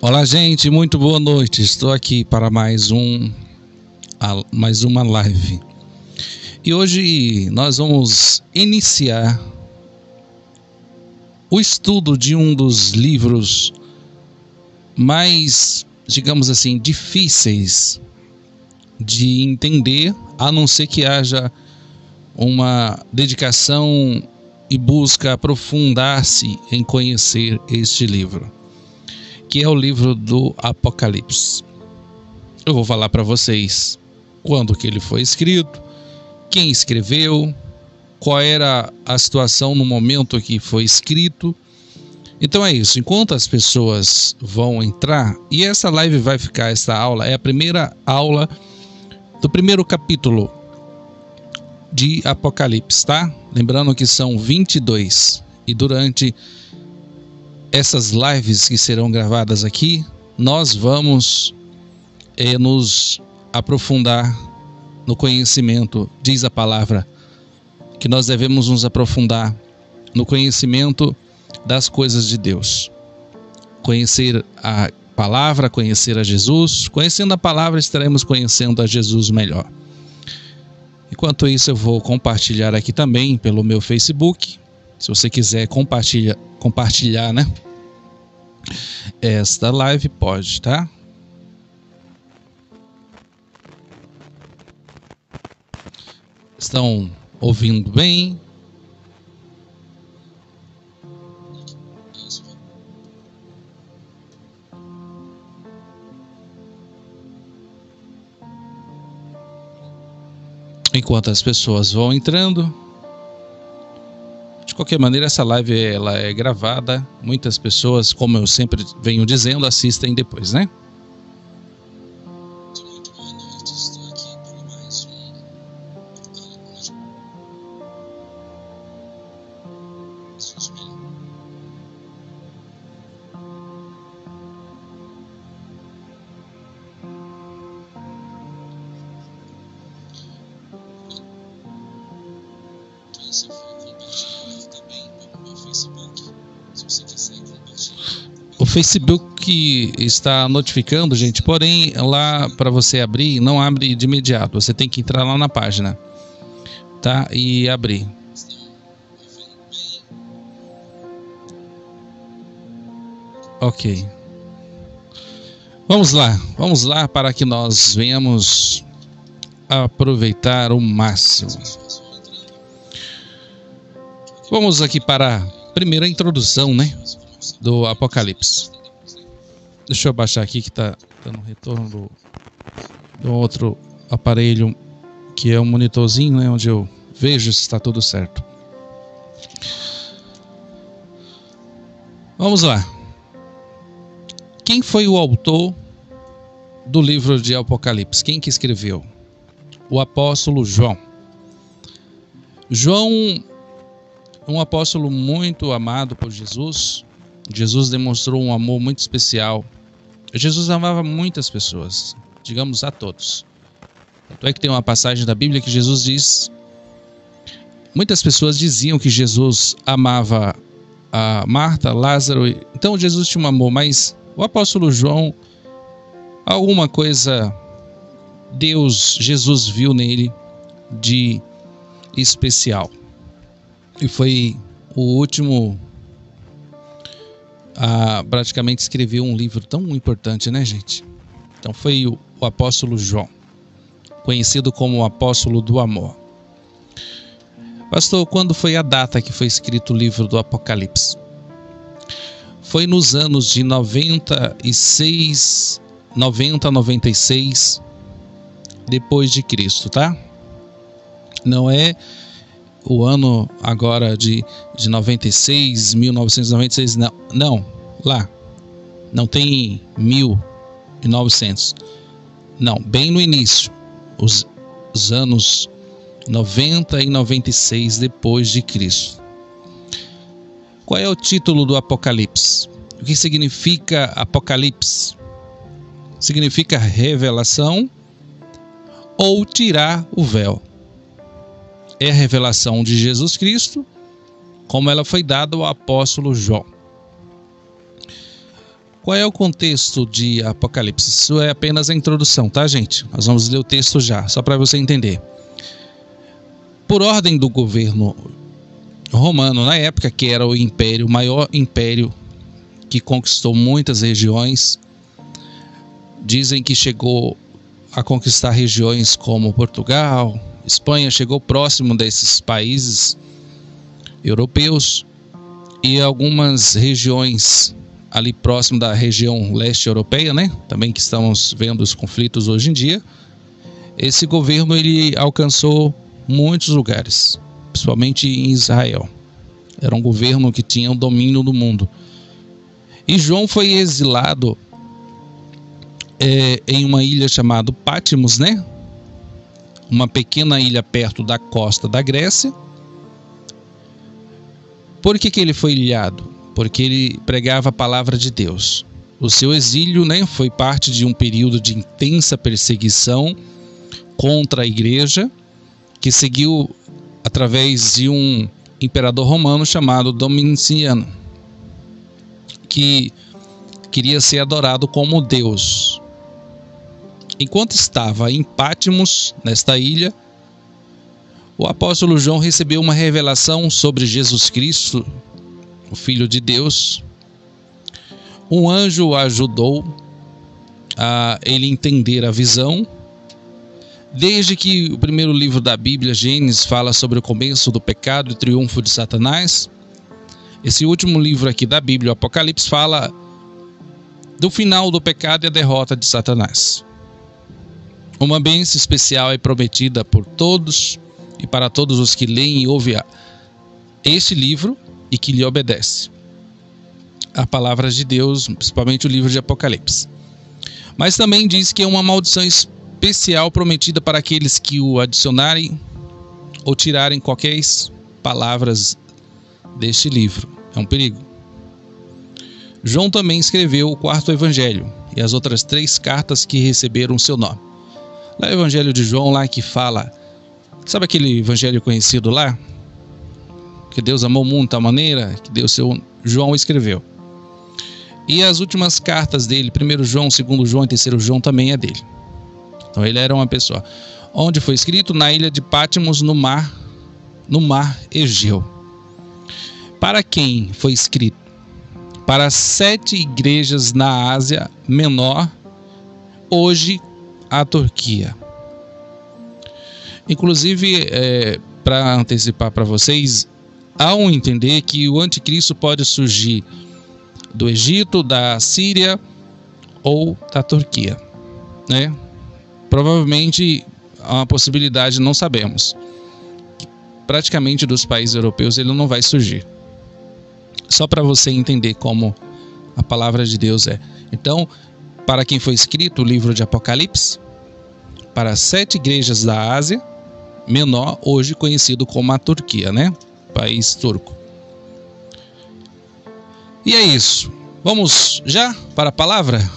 Olá, gente, muito boa noite. Estou aqui para mais uma live. E hoje nós vamos iniciar o estudo de um dos livros mais, digamos assim, difíceis de entender, a não ser que haja uma dedicação e busca aprofundar-se em conhecer este livro, que é o livro do Apocalipse. Eu vou falar para vocês quando que ele foi escrito, quem escreveu, qual era a situação no momento que foi escrito. Então é isso, enquanto as pessoas vão entrar, e essa live vai ficar, essa aula é a primeira aula do primeiro capítulo de Apocalipse, tá? Lembrando que são 22, e durante essas lives que serão gravadas aqui, nós vamos nos aprofundar no conhecimento. Diz a palavra que nós devemos nos aprofundar no conhecimento das coisas de Deus. Conhecer a palavra, conhecer a Jesus. Conhecendo a palavra, estaremos conhecendo a Jesus melhor. Enquanto isso, eu vou compartilhar aqui também pelo meu Facebook. Se você quiser compartilhar, né? Esta live pode, tá? Estão ouvindo bem? Enquanto as pessoas vão entrando, de qualquer maneira essa live ela é gravada. Muitas pessoas, como eu sempre venho dizendo, assistem depois, né? Muito boa noite, estou aqui para mais O Facebook está notificando, gente, porém lá para você abrir, não abre de imediato, você tem que entrar lá na página, tá? E abrir. Ok. Vamos lá para que nós venhamos aproveitar o máximo. Vamos aqui para a primeira introdução, né, do Apocalipse. Deixa eu baixar aqui que está dando retorno do outro aparelho, que é um monitorzinho, né, onde eu vejo se está tudo certo. Vamos lá. Quem foi o autor do livro de Apocalipse? Quem que escreveu? O apóstolo João. João, um apóstolo muito amado por Jesus. Jesus demonstrou um amor muito especial. Jesus amava muitas pessoas, digamos a todos. Tanto é que tem uma passagem da Bíblia que Jesus diz, muitas pessoas diziam que Jesus amava a Marta, Lázaro, então Jesus tinha um amor, mas o apóstolo João, alguma coisa Jesus viu nele de especial. E foi o último a praticamente escrever um livro tão importante, né, gente? Então foi o apóstolo João, conhecido como o apóstolo do amor. Pastor, quando foi a data que foi escrito o livro do Apocalipse? Foi nos anos de 96 depois de Cristo, tá? Não é o ano agora de 96, 1996, não, lá, não tem 1900, não, bem no início, os anos 90 e 96 depois de Cristo. Qual é o título do Apocalipse? O que significa Apocalipse? Significa revelação ou tirar o véu. É a revelação de Jesus Cristo, como ela foi dada ao apóstolo João. Qual é o contexto de Apocalipse? Isso é apenas a introdução, tá, gente? Nós vamos ler o texto já, só para você entender. Por ordem do governo romano na época, que era o maior império que conquistou muitas regiões, dizem que chegou a conquistar regiões como Portugal, Espanha, chegou próximo desses países europeus e algumas regiões ali próximo da região leste europeia, né? Também que estamos vendo os conflitos hoje em dia. Esse governo ele alcançou muitos lugares, principalmente em Israel. Era um governo que tinha o domínio do mundo. E João foi exilado em uma ilha chamada Patmos, né? Uma pequena ilha perto da costa da Grécia. Por que ele foi ilhado? Porque ele pregava a palavra de Deus. O seu exílio, né, foi parte de um período de intensa perseguição contra a igreja, que seguiu através de um imperador romano chamado Domiciano, que queria ser adorado como Deus. Enquanto estava em Patmos, nesta ilha, o apóstolo João recebeu uma revelação sobre Jesus Cristo, o Filho de Deus. Um anjo o ajudou a ele entender a visão. Desde que o primeiro livro da Bíblia, Gênesis, fala sobre o começo do pecado e triunfo de Satanás, esse último livro aqui da Bíblia, o Apocalipse, fala do final do pecado e a derrota de Satanás. Uma bênção especial é prometida por todos e para todos os que leem e ouvem este livro e que lhe obedece a palavra de Deus, principalmente o livro de Apocalipse. Mas também diz que é uma maldição especial prometida para aqueles que o adicionarem ou tirarem qualquer palavras deste livro. É um perigo. João também escreveu o quarto evangelho e as outras 3 cartas que receberam seu nome. Lá é o evangelho de João, lá que fala, sabe aquele evangelho conhecido lá? Que Deus amou o mundo de tal maneira que Deus João escreveu. E as últimas cartas dele, 1 João, 2 João e 3 João, também é dele. Então ele era uma pessoa. Onde foi escrito? Na ilha de Patmos, no mar Egeu. Para quem foi escrito? Para 7 igrejas na Ásia Menor, hoje a Turquia. Inclusive, para antecipar para vocês, há um entender que o anticristo pode surgir do Egito, da Síria ou da Turquia, né? Provavelmente há uma possibilidade, não sabemos. Praticamente dos países europeus ele não vai surgir. Só para você entender como a palavra de Deus é. Então, para quem foi escrito o livro de Apocalipse, para 7 igrejas da Ásia Menor, hoje conhecido como a Turquia, né? País turco. E é isso. Vamos já para a palavra?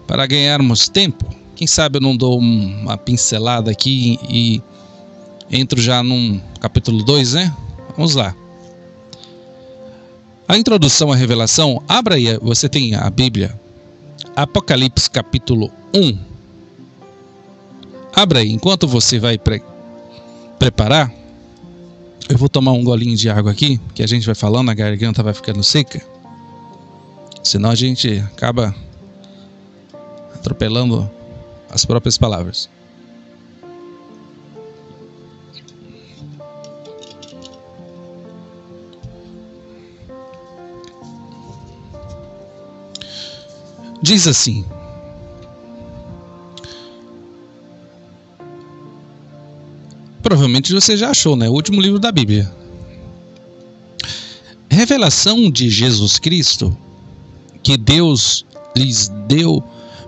Para ganharmos tempo. Quem sabe eu não dou uma pincelada aqui e entro já num capítulo 2, né? Vamos lá. A introdução à revelação, abra aí, você tem a Bíblia. Apocalipse capítulo 1. Abra aí, enquanto você vai preparar, eu vou tomar um golinho de água aqui, que a gente vai falando, a garganta vai ficando seca. Senão a gente acaba atropelando as próprias palavras. Diz assim: provavelmente você já achou, né? O último livro da Bíblia. Revelação de Jesus Cristo que Deus lhes deu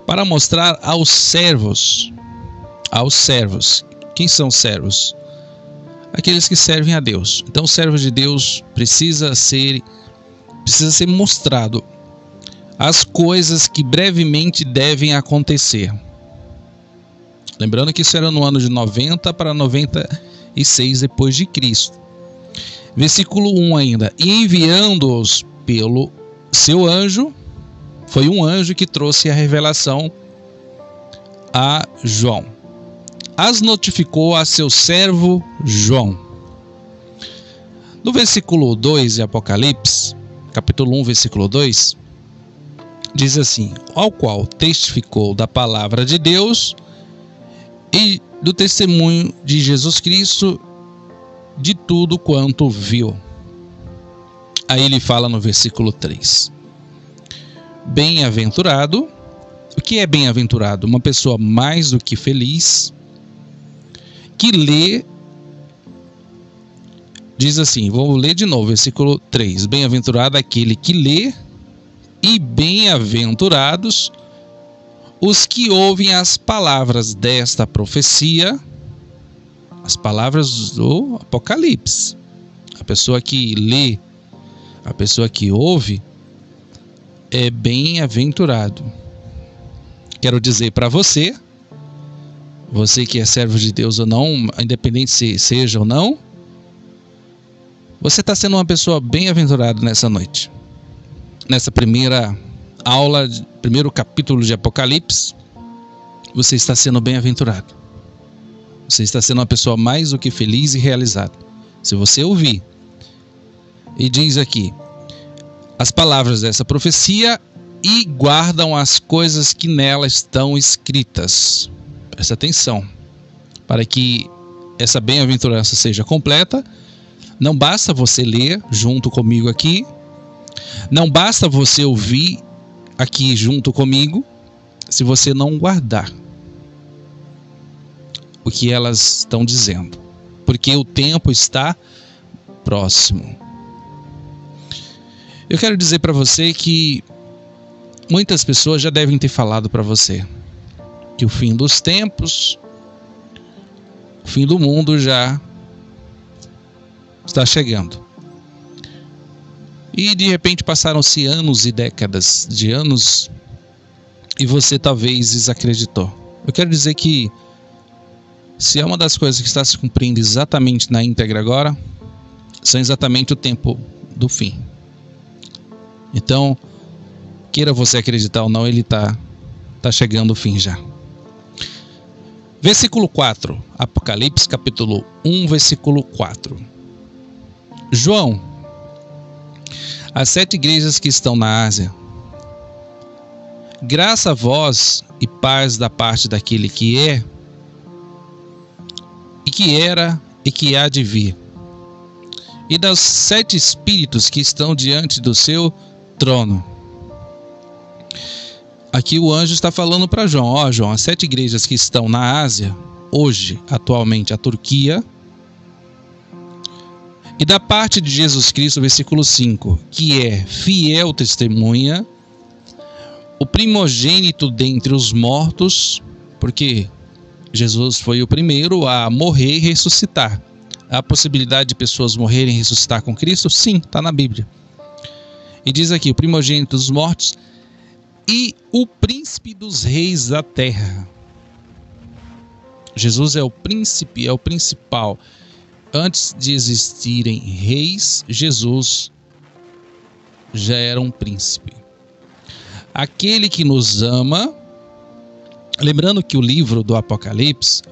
para mostrar aos servos. Quem são servos? Aqueles que servem a Deus. Então o servo de Deus precisa ser mostrado as coisas que brevemente devem acontecer. Lembrando que isso era no ano de 90 para 96 depois de Cristo. Versículo 1 ainda. E enviando-os pelo seu anjo, Foi um anjo que trouxe a revelação a João. As notificou a seu servo João. No versículo 2 de Apocalipse, capítulo 1, versículo 2, diz assim: ao qual testificou da palavra de Deus e do testemunho de Jesus Cristo de tudo quanto viu. Aí ele fala no versículo 3. Bem-aventurado. O que é bem-aventurado? Uma pessoa mais do que feliz, que lê, diz assim, vou ler de novo, versículo 3. Bem-aventurado aquele que lê, e bem-aventurados os que ouvem as palavras desta profecia, as palavras do Apocalipse. A pessoa que lê, a pessoa que ouve, é bem-aventurado. Quero dizer para você, você que é servo de Deus ou não, independente se seja ou não, você está sendo uma pessoa bem-aventurada nessa noite. Nessa primeira aula, primeiro capítulo de Apocalipse, você está sendo bem-aventurado. Você está sendo uma pessoa mais do que feliz e realizada. Se você ouvir, e diz aqui, as palavras dessa profecia e guardam as coisas que nela estão escritas. Presta atenção. Para que essa bem-aventurança seja completa, não basta você ler junto comigo aqui, não basta você ouvir aqui junto comigo, se você não guardar o que elas estão dizendo, porque o tempo está próximo. Eu quero dizer para você que muitas pessoas já devem ter falado para você que o fim dos tempos, o fim do mundo já está chegando. E de repente passaram-se anos e décadas de anos e você talvez desacreditou. Eu quero dizer que se é uma das coisas que está se cumprindo exatamente na íntegra agora, são exatamente o tempo do fim. Então, queira você acreditar ou não, ele está chegando o fim já. Versículo 4, Apocalipse capítulo 1, versículo 4. João, as 7 igrejas que estão na Ásia, graça a vós e paz da parte daquele que é, e que era, e que há de vir, e dos 7 espíritos que estão diante do seu trono. Aqui o anjo está falando para João, ó João, as 7 igrejas que estão na Ásia, hoje, atualmente a Turquia, e da parte de Jesus Cristo, versículo 5, que é fiel testemunha, o primogênito dentre os mortos, porque Jesus foi o primeiro a morrer e ressuscitar. Há a possibilidade de pessoas morrerem e ressuscitar com Cristo? Sim, está na Bíblia. E diz aqui, o primogênito dos mortos e o príncipe dos reis da terra. Jesus é o príncipe, é o principal. Antes de existirem reis, Jesus já era um príncipe. Aquele que nos ama, lembrando que o livro do Apocalipse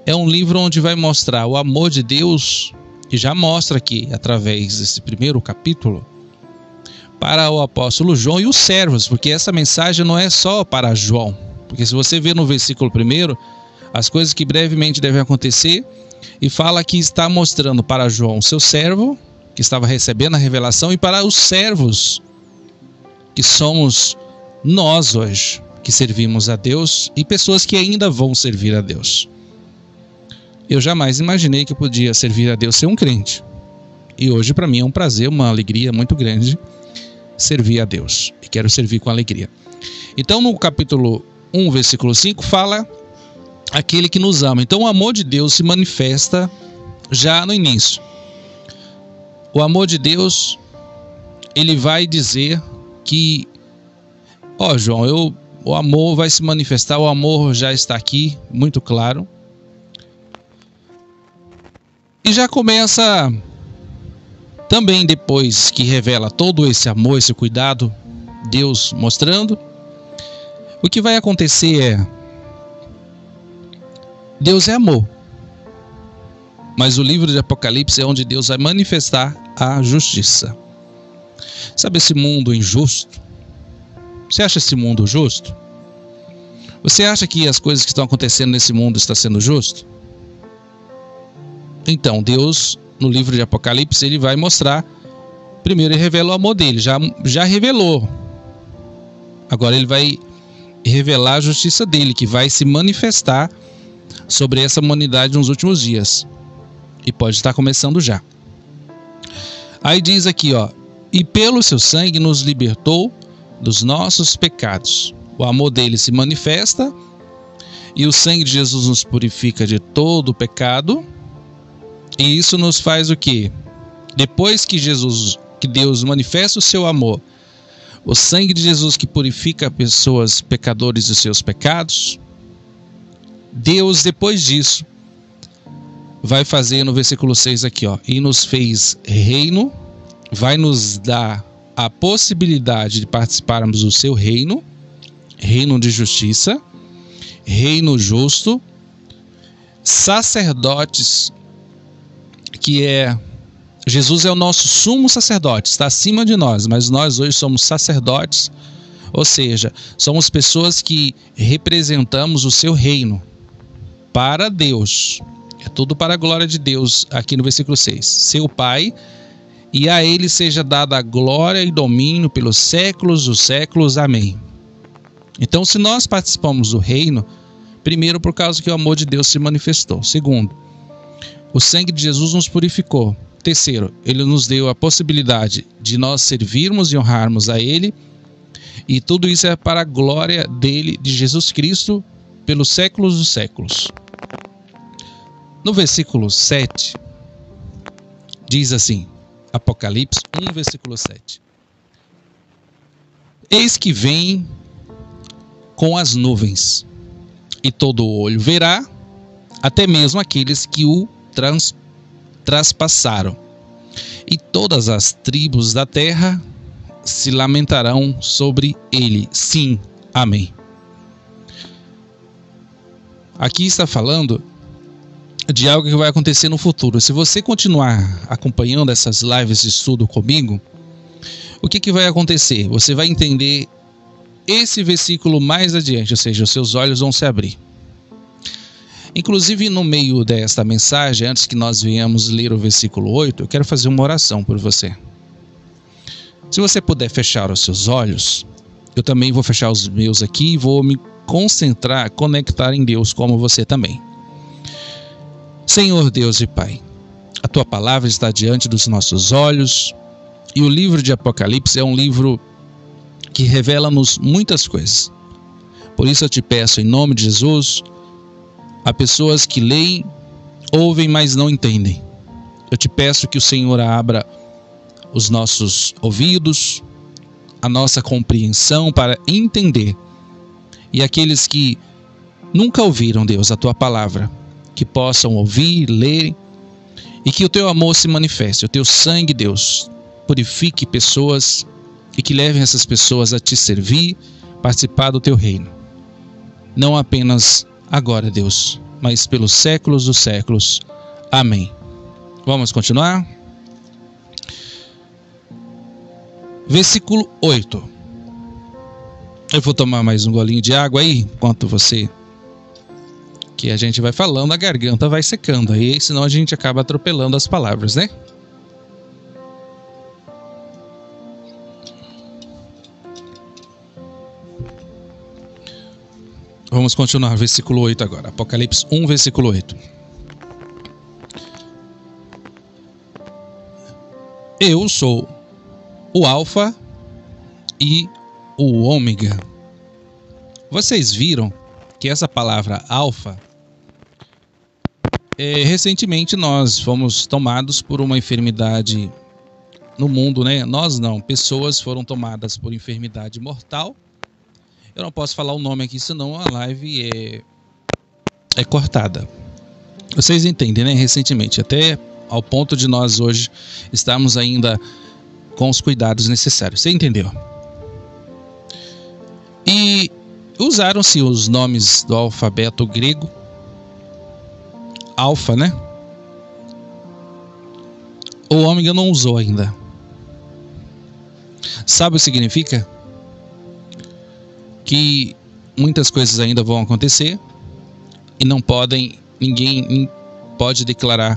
é um livro onde vai mostrar o amor de Deus, que já mostra aqui, através desse primeiro capítulo, para o apóstolo João e os servos, porque essa mensagem não é só para João, porque se você ver no versículo 1, as coisas que brevemente devem acontecer, e fala que está mostrando para João, seu servo, que estava recebendo a revelação, e para os servos, que somos nós hoje, que servimos a Deus, e pessoas que ainda vão servir a Deus. Eu jamais imaginei que eu podia servir a Deus ser um crente. E hoje para mim é um prazer, uma alegria muito grande servir a Deus. E quero servir com alegria. Então no capítulo 1, versículo 5, fala aquele que nos ama. Então o amor de Deus se manifesta já no início. O amor de Deus, ele vai dizer que, ó João, o amor vai se manifestar, o amor já está aqui, muito claro. E já começa, também depois que revela todo esse amor, esse cuidado, Deus mostrando. O que vai acontecer é: Deus é amor, mas o livro de Apocalipse é onde Deus vai manifestar a justiça. Sabe esse mundo injusto? Você acha esse mundo justo? Você acha que as coisas que estão acontecendo nesse mundo estão sendo justo? Então, Deus, no livro de Apocalipse, ele vai mostrar. Primeiro ele revela o amor dele, já revelou. Agora ele vai revelar a justiça dele, que vai se manifestar sobre essa humanidade nos últimos dias. E pode estar começando já. Aí diz aqui, ó: e pelo seu sangue nos libertou dos nossos pecados. O amor dele se manifesta, e o sangue de Jesus nos purifica de todo o pecado. E isso nos faz o quê? Depois que Deus manifesta o seu amor, o sangue de Jesus que purifica pessoas pecadores dos seus pecados, Deus, depois disso, vai fazer no versículo 6 aqui, ó: e nos fez reino, vai nos dar a possibilidade de participarmos do seu reino, reino de justiça, reino justo, sacerdotes, que é Jesus é o nosso sumo sacerdote, está acima de nós, mas nós hoje somos sacerdotes, ou seja, somos pessoas que representamos o seu reino para Deus. É tudo para a glória de Deus, aqui no versículo 6. Seu Pai, e a ele seja dada a glória e domínio pelos séculos dos séculos. Amém. Então, se nós participamos do reino, primeiro, por causa que o amor de Deus se manifestou. Segundo, o sangue de Jesus nos purificou. Terceiro, ele nos deu a possibilidade de nós servirmos e honrarmos a ele. E tudo isso é para a glória dele, de Jesus Cristo, pelos séculos dos séculos. No versículo 7, diz assim, Apocalipse 1, versículo 7. Eis que vem com as nuvens, e todo olho verá, até mesmo aqueles que o traspassaram, e todas as tribos da terra se lamentarão sobre ele. Sim, amém. Aqui está falando de algo que vai acontecer no futuro. Se você continuar acompanhando essas lives de estudo comigo, o que vai acontecer? Você vai entender esse versículo mais adiante, ou seja, os seus olhos vão se abrir. Inclusive, no meio desta mensagem, antes que nós venhamos ler o versículo 8, eu quero fazer uma oração por você. Se você puder fechar os seus olhos, eu também vou fechar os meus aqui e vou me concentrar, conectar em Deus como você também. Senhor Deus e Pai, a Tua palavra está diante dos nossos olhos, e o livro de Apocalipse é um livro que revela-nos muitas coisas. Por isso eu te peço, em nome de Jesus, há pessoas que leem, ouvem, mas não entendem. Eu te peço que o Senhor abra os nossos ouvidos, a nossa compreensão para entender. E aqueles que nunca ouviram, Deus, a Tua palavra, que possam ouvir, ler, e que o Teu amor se manifeste, o Teu sangue, Deus, purifique pessoas e que levem essas pessoas a Te servir, participar do Teu reino. Não apenas agora, Deus, mas pelos séculos dos séculos. Amém. Vamos continuar? Versículo 8. Eu vou tomar mais um golinho de água aí, enquanto você... que a gente vai falando, a garganta vai secando aí, senão a gente acaba atropelando as palavras, né? Vamos continuar, versículo 8 agora. Apocalipse 1, versículo 8. Eu sou o Alfa e o Ômega. Vocês viram que essa palavra Alfa, recentemente nós fomos tomados por uma enfermidade no mundo, né? Nós não, pessoas foram tomadas por enfermidade mortal. Eu não posso falar o nome aqui, senão a live é cortada. Vocês entendem, né? Recentemente, até ao ponto de nós hoje estarmos ainda com os cuidados necessários. Você entendeu? E usaram-se os nomes do alfabeto grego, alfa, né? O ômega não usou ainda. Sabe o que significa? Que muitas coisas ainda vão acontecer e não podem, ninguém pode declarar,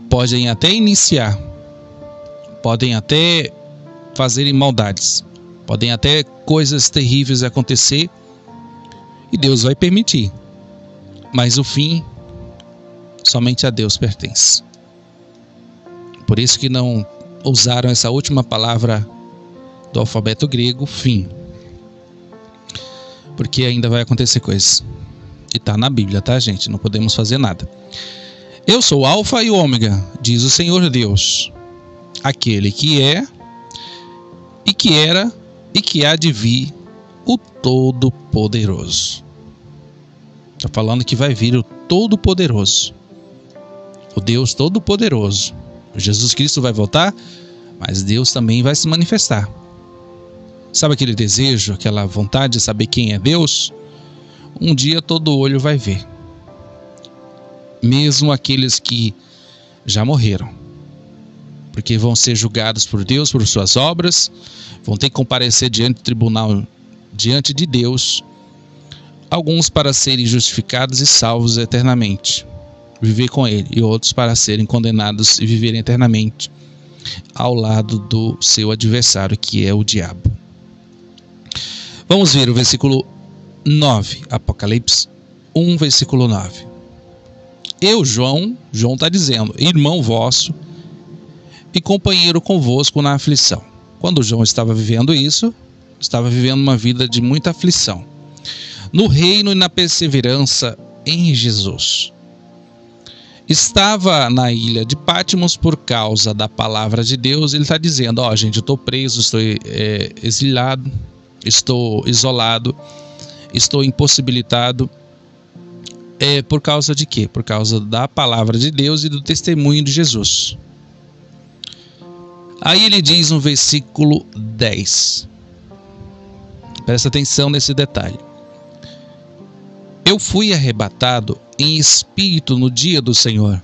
podem até iniciar, podem até fazerem maldades, podem até coisas terríveis acontecer e Deus vai permitir, mas o fim somente a Deus pertence. Por isso que não usaram essa última palavra do alfabeto grego, fim, porque ainda vai acontecer coisas. E tá na Bíblia, tá, gente? Não podemos fazer nada. Eu sou o Alfa e o Ômega, diz o Senhor Deus, aquele que é, e que era, e que há de vir, o Todo-Poderoso. Está falando que vai vir o Todo-Poderoso, o Deus Todo-Poderoso. Jesus Cristo vai voltar, mas Deus também vai se manifestar. Sabe aquele desejo, aquela vontade de saber quem é Deus? Um dia todo olho vai ver, mesmo aqueles que já morreram, porque vão ser julgados por Deus por suas obras, vão ter que comparecer diante do tribunal, diante de Deus, alguns para serem justificados e salvos eternamente, viver com Ele, e outros para serem condenados e viverem eternamente ao lado do seu adversário, que é o diabo. Vamos ver o versículo 9, Apocalipse 1, versículo 9. Eu, João está dizendo, irmão vosso e companheiro convosco na aflição. Quando João estava vivendo isso, estava vivendo uma vida de muita aflição, no reino e na perseverança em Jesus. Estava na ilha de Patmos por causa da palavra de Deus. Ele está dizendo, gente, eu estou preso, estou exilado, estou isolado, estou impossibilitado. Por causa de quê? Por causa da palavra de Deus e do testemunho de Jesus. Aí ele diz no versículo 10. Presta atenção nesse detalhe. Eu fui arrebatado em espírito no dia do Senhor.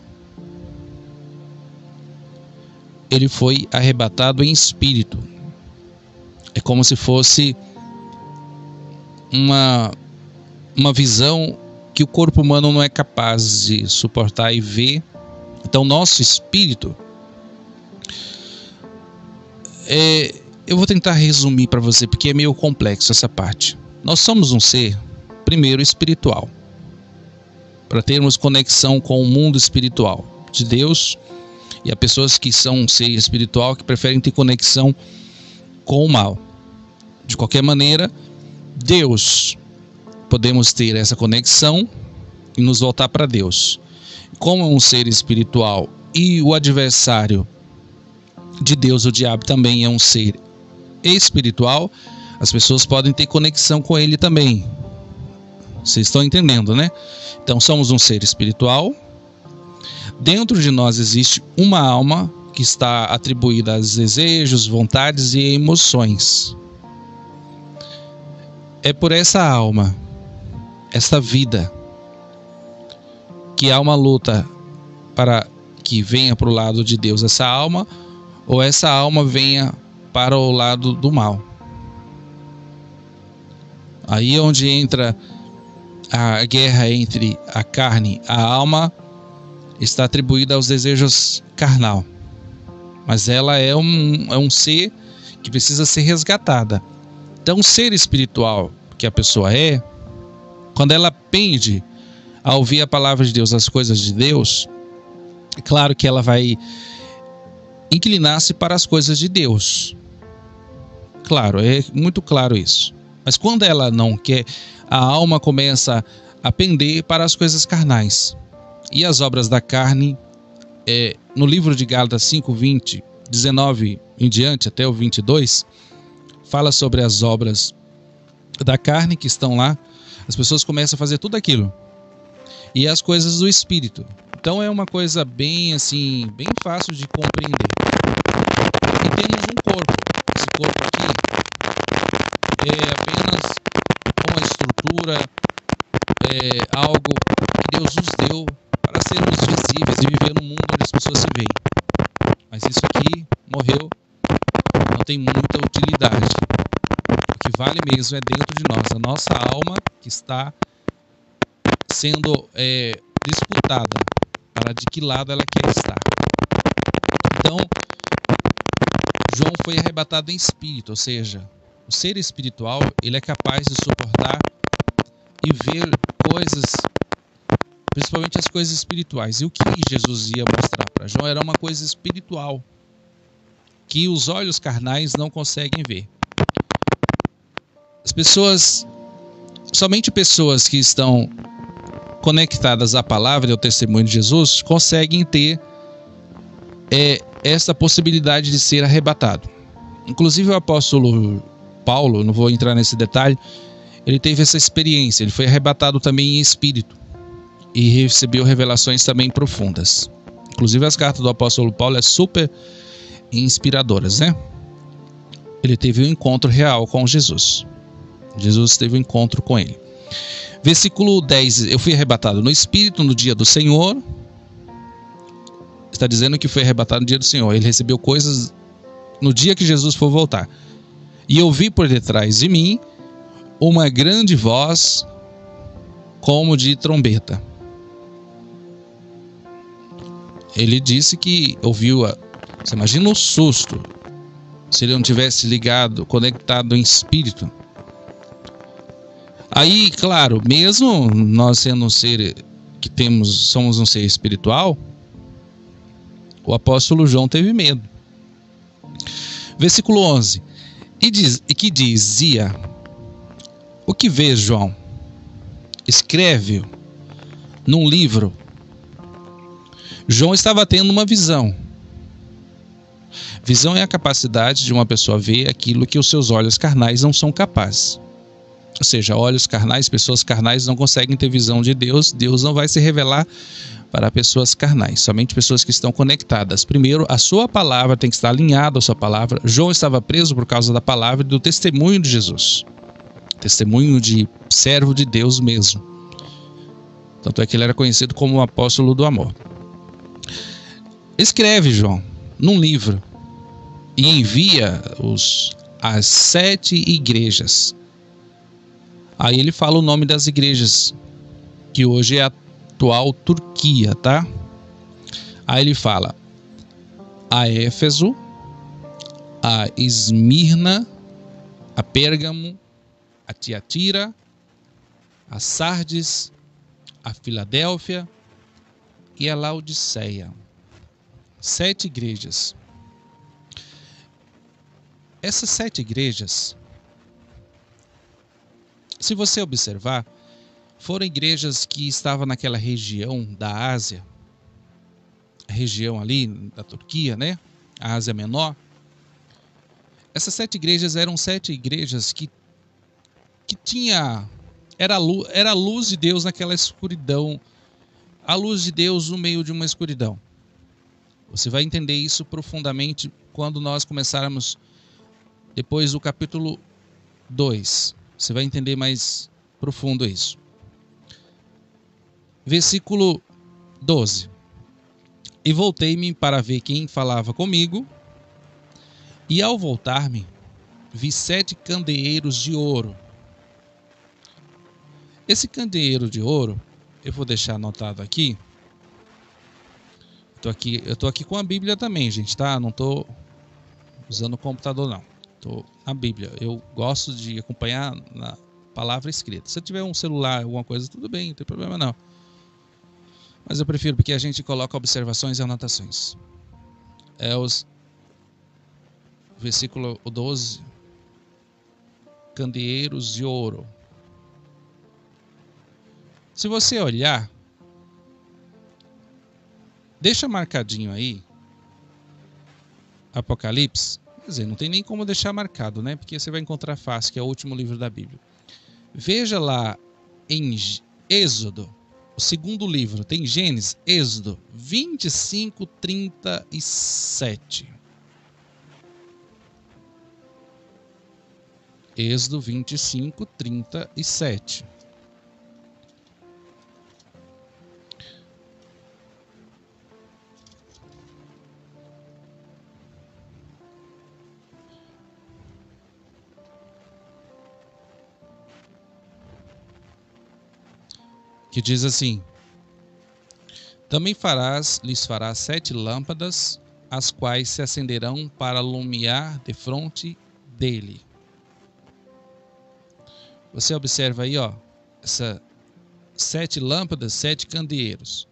Ele foi arrebatado em espírito. É como se fosse uma visão que o corpo humano não é capaz de suportar e ver. Então nosso espírito, eu vou tentar resumir para você, porque é meio complexo essa parte. Nós somos um ser, primeiro, espiritual, para termos conexão com o mundo espiritual de Deus. E há pessoas que são um ser espiritual que preferem ter conexão com o mal. De qualquer maneira, Deus, podemos ter essa conexão e nos voltar para Deus. Como é um ser espiritual e o adversário de Deus, o diabo, também é um ser espiritual, as pessoas podem ter conexão com ele também. Vocês estão entendendo, né? Então somos um ser espiritual. Dentro de nós existe uma alma que está atribuída aos desejos, vontades e emoções. É por essa alma, esta vida, que há uma luta para que venha para o lado de Deus essa alma, ou essa alma venha para o lado do mal. Aí é onde entra a guerra entre a carne. A alma está atribuída aos desejos carnal, mas ela é um ser que precisa ser resgatada. Então, o ser espiritual que a pessoa quando ela pende a ouvir a palavra de Deus, as coisas de Deus, é claro que ela vai inclinar-se para as coisas de Deus. Claro, é muito claro isso. Mas quando ela não quer, a alma começa a pender para as coisas carnais. E as obras da carne, no livro de Gálatas 5:20, 19 em diante, até o 22, fala sobre as obras da carne que estão lá. As pessoas começam a fazer tudo aquilo. E as coisas do Espírito. Então é uma coisa bem assim, bem fácil de compreender. E temos um corpo. Esse corpo aqui, estatura, algo que Deus nos deu para sermos visíveis e viver no mundo onde as pessoas se veem. Mas isso aqui morreu, não tem muita utilidade. O que vale mesmo é dentro de nós, a nossa alma que está sendo disputada para de que lado ela quer estar. Então, João foi arrebatado em espírito, ou seja, o ser espiritual ele é capaz de suportar e ver coisas, principalmente as coisas espirituais. E o que Jesus ia mostrar para João era uma coisa espiritual que os olhos carnais não conseguem ver. As pessoas, somente pessoas que estão conectadas à palavra e ao testemunho de Jesus conseguem ter essa possibilidade de ser arrebatado. Inclusive o apóstolo Paulo, não vou entrar nesse detalhe, ele teve essa experiência, ele foi arrebatado também em espírito e recebeu revelações também profundas. Inclusive as cartas do apóstolo Paulo super inspiradoras, né? Ele teve um encontro real com Jesus. Jesus teve um encontro com ele. Versículo 10, eu fui arrebatado no espírito no dia do Senhor. Está dizendo que foi arrebatado no dia do Senhor. Ele recebeu coisas no dia que Jesus for voltar. E eu vi por detrás de mim uma grande voz como de trombeta. Ele disse que ouviu você imagina o susto se ele não tivesse ligado, conectado em espírito. Aí, claro, mesmo nós sendo um ser que somos um ser espiritual, o apóstolo João teve medo. Versículo 11. E que dizia: o que vês, João? Escreve num livro. João estava tendo uma visão. Visão é a capacidade de uma pessoa ver aquilo que os seus olhos carnais não são capazes. Ou seja, olhos carnais, pessoas carnais não conseguem ter visão de Deus. Deus não vai se revelar para pessoas carnais, somente pessoas que estão conectadas. Primeiro, a sua palavra tem que estar alinhada à sua palavra. João estava preso por causa da palavra e do testemunho de Jesus. Testemunho de servo de Deus mesmo. Tanto é que ele era conhecido como o apóstolo do amor. Escreve, João, num livro e envia às 7 igrejas. Aí ele fala o nome das igrejas, que hoje é a atual Turquia, tá? Aí ele fala a Éfeso, a Esmirna, a Pérgamo, a Tiatira, a Sardes, a Filadélfia e a Laodiceia. 7 igrejas. Essas 7 igrejas, se você observar, foram igrejas que estavam naquela região da Ásia, a região ali da Turquia, né? A Ásia Menor. Essas 7 igrejas eram 7 igrejas que era a luz de Deus naquela escuridão, a luz de Deus no meio de uma escuridão. Você vai entender isso profundamente quando nós começarmos depois do capítulo 2. Você vai entender mais profundo isso. Versículo 12. E voltei-me para ver quem falava comigo, e ao voltar-me, vi 7 candeeiros de ouro. Esse candeeiro de ouro, eu vou deixar anotado aqui. Eu tô aqui com a Bíblia também, gente, tá? Não tô usando o computador, não. Tô na Bíblia. Eu gosto de acompanhar na palavra escrita. Se eu tiver um celular, alguma coisa, tudo bem, não tem problema não. Mas eu prefiro porque a gente coloca observações e anotações. Versículo 12. Candeeiros de ouro. Se você olhar, deixa marcadinho aí, Apocalipse. Quer dizer, não tem nem como deixar marcado, né? Porque você vai encontrar fácil, que é o último livro da Bíblia. Veja lá em Êxodo, o segundo livro, tem Gênesis, Êxodo 25, 37. Êxodo 25, 37. que diz assim: também lhes farás 7 lâmpadas, as quais se acenderão para alumiar defronte dele. Você observa aí, ó, essa 7 lâmpadas, 7 candeeiros.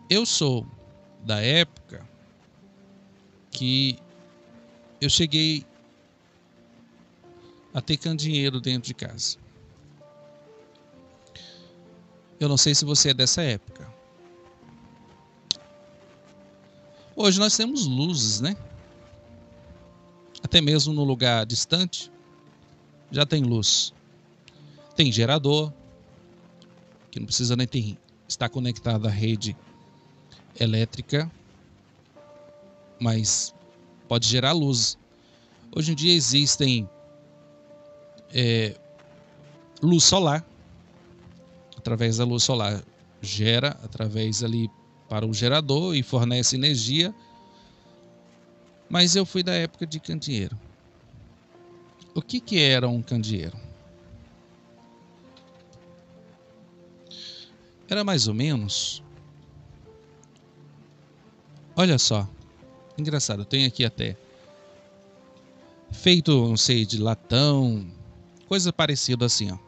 Eu sou da época que eu cheguei a ter candeeiro dentro de casa. Eu não sei se você é dessa época. Hoje nós temos luzes, né? Até mesmo no lugar distante já tem luz. Tem gerador, que não precisa nem estar conectado à rede elétrica, mas pode gerar luz. Hoje em dia existem luz solar. Através da luz solar gera através ali para o gerador e fornece energia. Mas eu fui da época de candeeiro. O que era um candeeiro? Era mais ou menos, olha só, engraçado, tem aqui até feito, não sei, de latão, coisa parecida assim, ó.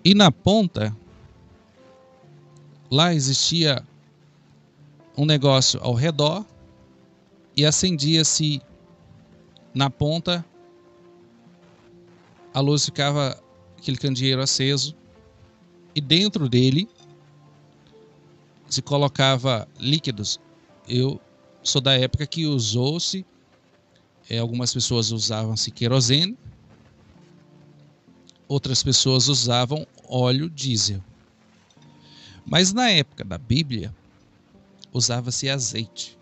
E na ponta, lá existia um negócio ao redor e acendia-se na ponta, a luz ficava, aquele candeeiro aceso, e dentro dele se colocava líquidos. Eu sou da época que usou-se, algumas pessoas usavam-se querosene, outras pessoas usavam óleo diesel. Mas na época da Bíblia, usava-se azeite.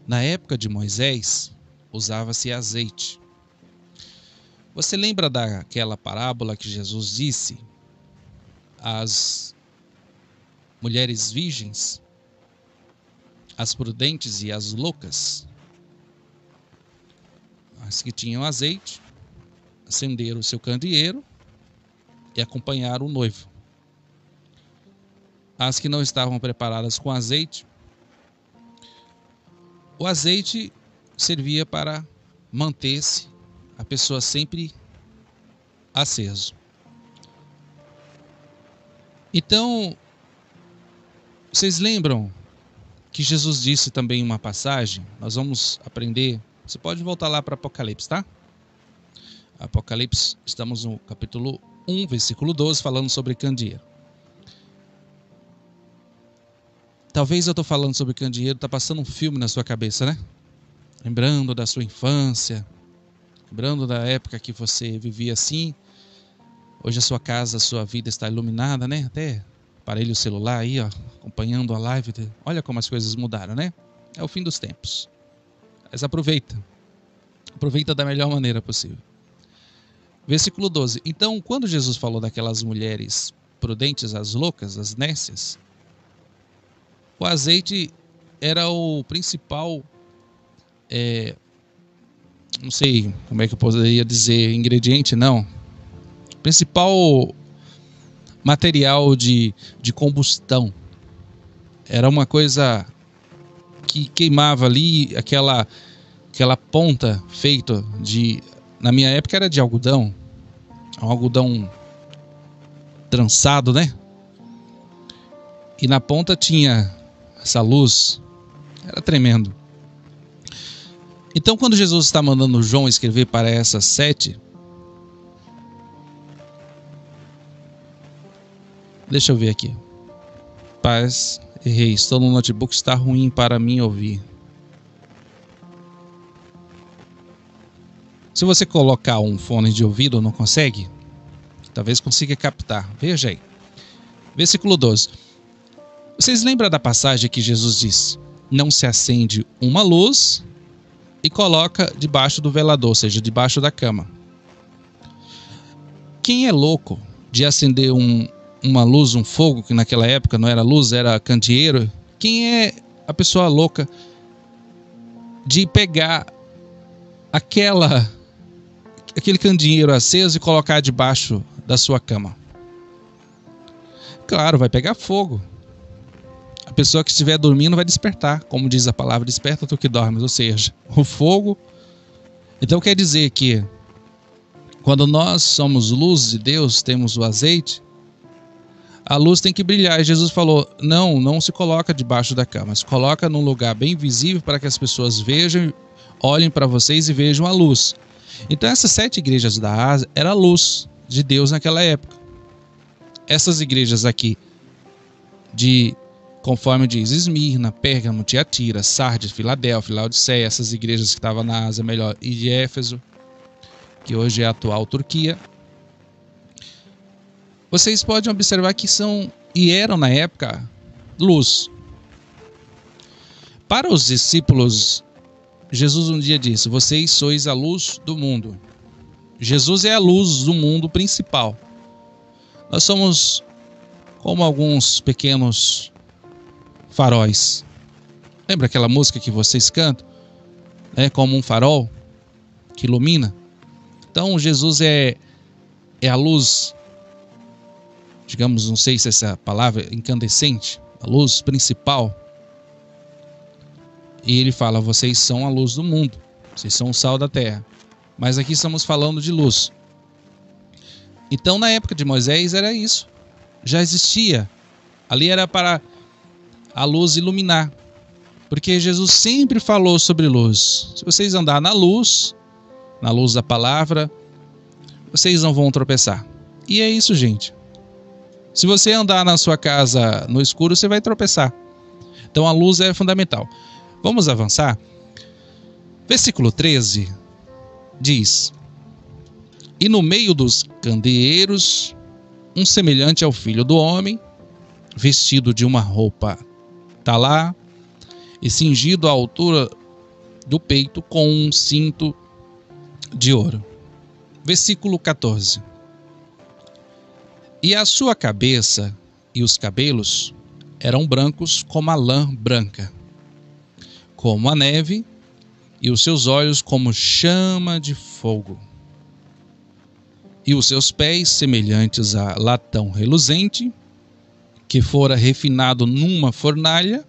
Na época de Moisés, usava-se azeite. Você lembra daquela parábola que Jesus disse às mulheres virgens, as prudentes e as loucas? As que tinham azeite acenderam o seu candeeiro e acompanharam o noivo. As que não estavam preparadas com azeite, o azeite servia para manter-se a pessoa sempre aceso. Então, vocês lembram que Jesus disse também em uma passagem? Nós vamos aprender. Você pode voltar lá para Apocalipse, tá? Apocalipse, estamos no capítulo 1, versículo 12, falando sobre candeeiro. Talvez eu estou falando sobre candeeiro, está passando um filme na sua cabeça, né? Lembrando da sua infância, lembrando da época que você vivia assim. Hoje a sua casa, a sua vida está iluminada, né? Até aparelho celular aí, ó, acompanhando a live. Olha como as coisas mudaram, né? É o fim dos tempos. Mas aproveita. Aproveita da melhor maneira possível. Versículo 12. Então, quando Jesus falou daquelas mulheres prudentes, as loucas, as nécias, o azeite era o principal, não sei como é que eu poderia dizer, ingrediente, não. Principal material de combustão. Era uma coisa que queimava ali, aquela ponta feita de... Na minha época era de algodão. Um algodão trançado, né? E na ponta tinha essa luz. Era tremendo. Então, quando Jesus está mandando João escrever para essas 7... Deixa eu ver aqui. Paz, errei. Estou no notebook, está ruim para mim ouvir. Se você colocar um fone de ouvido, não consegue? Talvez consiga captar. Veja aí. Versículo 12. Vocês lembram da passagem que Jesus diz: não se acende uma luz e coloca debaixo do velador, ou seja, debaixo da cama. Quem é louco de acender uma luz, um fogo, que naquela época não era luz, era candeeiro? Quem é a pessoa louca de pegar aquele candeeiro aceso e colocar debaixo da sua cama? Claro, vai pegar fogo. A pessoa que estiver dormindo vai despertar, como diz a palavra, desperta tu que dormes, ou seja, o fogo. Então quer dizer que quando nós somos luz de Deus, temos o azeite, a luz tem que brilhar. E Jesus falou, não se coloca debaixo da cama, se coloca num lugar bem visível para que as pessoas vejam, olhem para vocês e vejam a luz. Então essas 7 igrejas da Ásia era a luz de Deus naquela época. Essas igrejas aqui, conforme diz, Esmirna, Pérgamo, Tiatira, Sardes, Filadélfia, Laodiceia, essas igrejas que estavam na Ásia melhor, e de Éfeso, que hoje é a atual Turquia. Vocês podem observar que são e eram na época luz. Para os discípulos, Jesus um dia disse, vocês sois a luz do mundo. Jesus é a luz do mundo principal. Nós somos como alguns pequenos faróis. Lembra aquela música que vocês cantam? É como um farol que ilumina. Então Jesus é a luz, digamos, não sei se essa palavra é incandescente, a luz principal. E ele fala, vocês são a luz do mundo, vocês são o sal da terra. Mas aqui estamos falando de luz. Então na época de Moisés era isso, já existia. Ali era para a luz iluminar, porque Jesus sempre falou sobre luz. Se vocês andar na luz da palavra, vocês não vão tropeçar. E é isso, gente. Se você andar na sua casa no escuro, você vai tropeçar. Então a luz é fundamental. Vamos avançar? Versículo 13 diz, e no meio dos candeeiros, um semelhante ao filho do homem, vestido de uma roupa talá e cingido à altura do peito com um cinto de ouro. Versículo 14. E a sua cabeça e os cabelos eram brancos como a lã branca, como a neve, e os seus olhos como chama de fogo. E os seus pés semelhantes a latão reluzente, que fora refinado numa fornalha,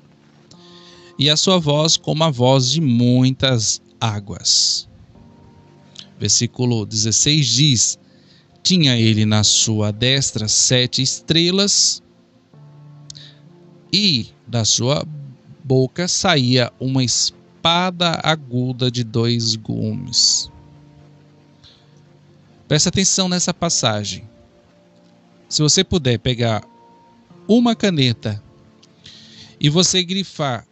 e a sua voz como a voz de muitas águas. Versículo 16 diz, tinha ele na sua destra 7 estrelas, e da sua boca saía uma espada aguda de 2 gumes. Presta atenção nessa passagem. Se você puder pegar uma caneta e você grifar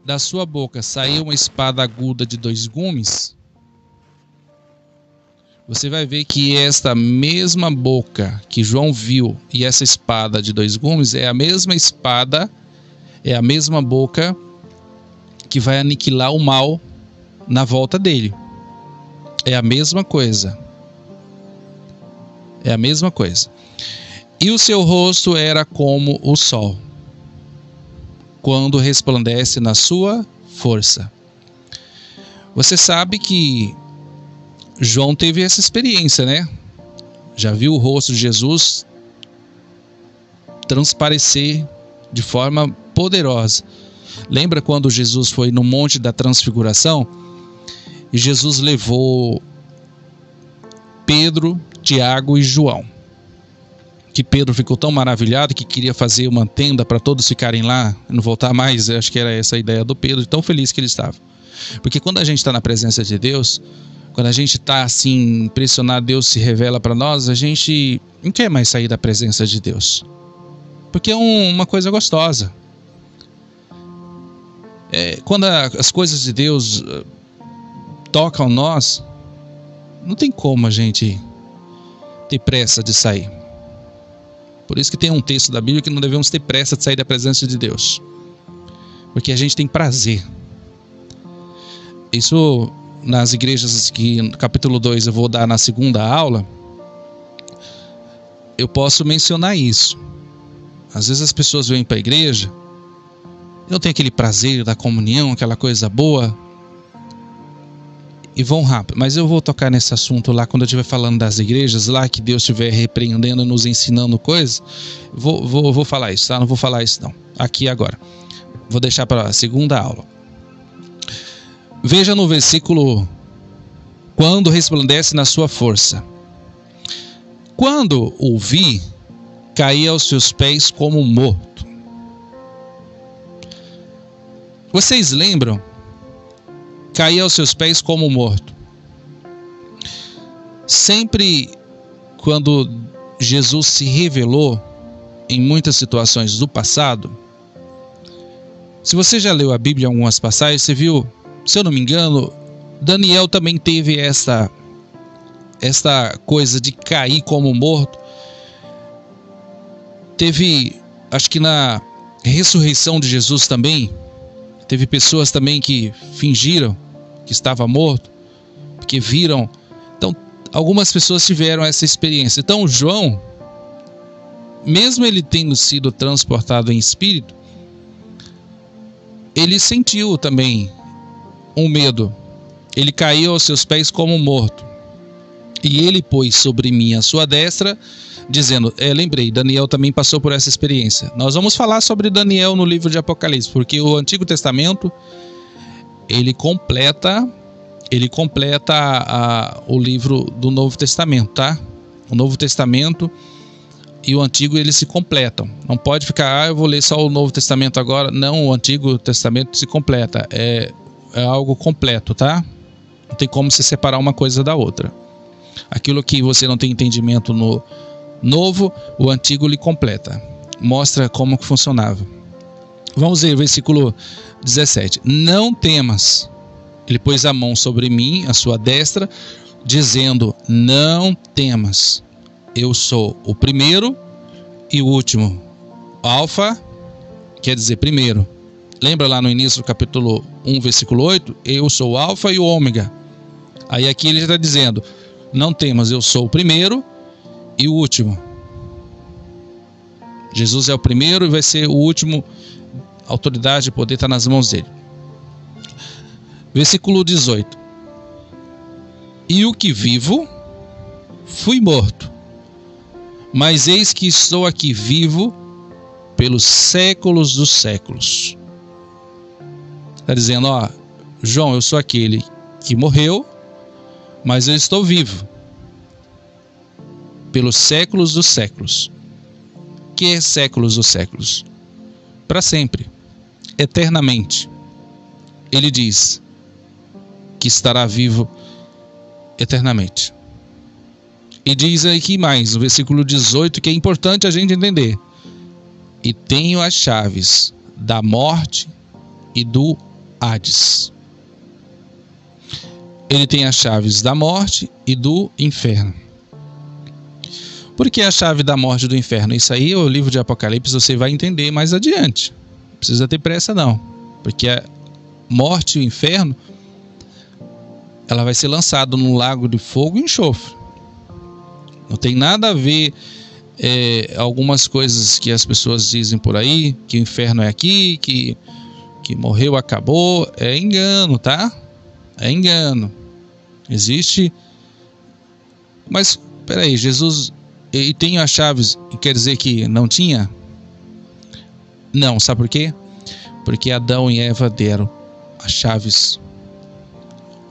da sua boca sair uma espada aguda de 2 gumes, você vai ver que esta mesma boca que João viu e essa espada de 2 gumes é a mesma espada, é a mesma boca que vai aniquilar o mal na volta dele. É a mesma coisa. É a mesma coisa. E o seu rosto era como o sol, quando resplandece na sua força. Você sabe que João teve essa experiência, né? Já viu o rosto de Jesus transparecer de forma poderosa. Lembra quando Jesus foi no Monte da Transfiguração? E Jesus levou Pedro, Tiago e João. Que Pedro ficou tão maravilhado que queria fazer uma tenda para todos ficarem lá, não voltar mais. Eu acho que era essa a ideia do Pedro, tão feliz que ele estava. Porque quando a gente está na presença de Deus, quando a gente está assim impressionado, Deus se revela para nós, a gente não quer mais sair da presença de Deus. Porque é uma coisa gostosa. Quando as coisas de Deus tocam nós, não tem como a gente ter pressa de sair. Por isso que tem um texto da Bíblia que não devemos ter pressa de sair da presença de Deus, porque a gente tem prazer. Isso nas igrejas que no capítulo 2 eu vou dar na segunda aula, eu posso mencionar isso. Às vezes as pessoas vêm para a igreja e não tem aquele prazer da comunhão, aquela coisa boa, e vão rápido. Mas eu vou tocar nesse assunto lá quando eu estiver falando das igrejas, lá que Deus estiver repreendendo, nos ensinando coisas. Vou falar isso, tá? Não vou falar isso não, aqui agora. Vou deixar para a segunda aula. Veja no versículo: quando resplandece na sua força. Quando o vi, caí aos seus pés como morto. Vocês lembram? Caí aos seus pés como morto. Sempre quando Jesus se revelou em muitas situações do passado, se você já leu a Bíblia em algumas passagens, você viu, se eu não me engano, Daniel também teve esta coisa de cair como morto. Teve, acho que na ressurreição de Jesus também, teve pessoas também que fingiram que estava morto, porque viram. Então, algumas pessoas tiveram essa experiência. Então, João, mesmo ele tendo sido transportado em espírito, ele sentiu também um medo. Ele caiu aos seus pés como morto. E ele pôs sobre mim a sua destra, dizendo... lembrei, Daniel também passou por essa experiência. Nós vamos falar sobre Daniel no livro de Apocalipse, porque o Antigo Testamento, ele completa o livro do Novo Testamento, tá? O Novo Testamento e o Antigo, eles se completam. Não pode ficar, eu vou ler só o Novo Testamento agora. Não, o Antigo Testamento se completa. É algo completo, tá? Não tem como se separar uma coisa da outra. Aquilo que você não tem entendimento no Novo, o Antigo lhe completa. Mostra como que funcionava. Vamos ver o versículo 17. Não temas. Ele pôs a mão sobre mim, a sua destra, dizendo: não temas. Eu sou o primeiro e o último. Alfa quer dizer primeiro. Lembra lá no início do capítulo 1, versículo 8? Eu sou o Alfa e o Ômega. Aí aqui ele está dizendo: não temas, eu sou o primeiro e o último. Jesus é o primeiro e vai ser o último. A autoridade e poder está nas mãos dele. Versículo 18. E o que vivo, fui morto, mas eis que estou aqui vivo pelos séculos dos séculos. Está dizendo, ó, João, eu sou aquele que morreu, mas eu estou vivo pelos séculos dos séculos. Que é séculos dos séculos? Para sempre, eternamente. Ele diz que estará vivo eternamente. E diz aqui mais, no versículo 18, que é importante a gente entender: e tenho as chaves da morte e do Hades. Ele tem as chaves da morte e do inferno. Por que a chave da morte e do inferno? Isso aí, o livro de Apocalipse, você vai entender mais adiante. Não precisa ter pressa não, porque a morte e o inferno, ela vai ser lançada num lago de fogo e enxofre. Não tem nada a ver algumas coisas que as pessoas dizem por aí, que o inferno é aqui, que morreu, acabou. É engano, tá? É engano. Existe. Mas, peraí, Jesus... E tem as chaves, quer dizer que não tinha? Não, sabe por quê? Porque Adão e Eva deram as chaves.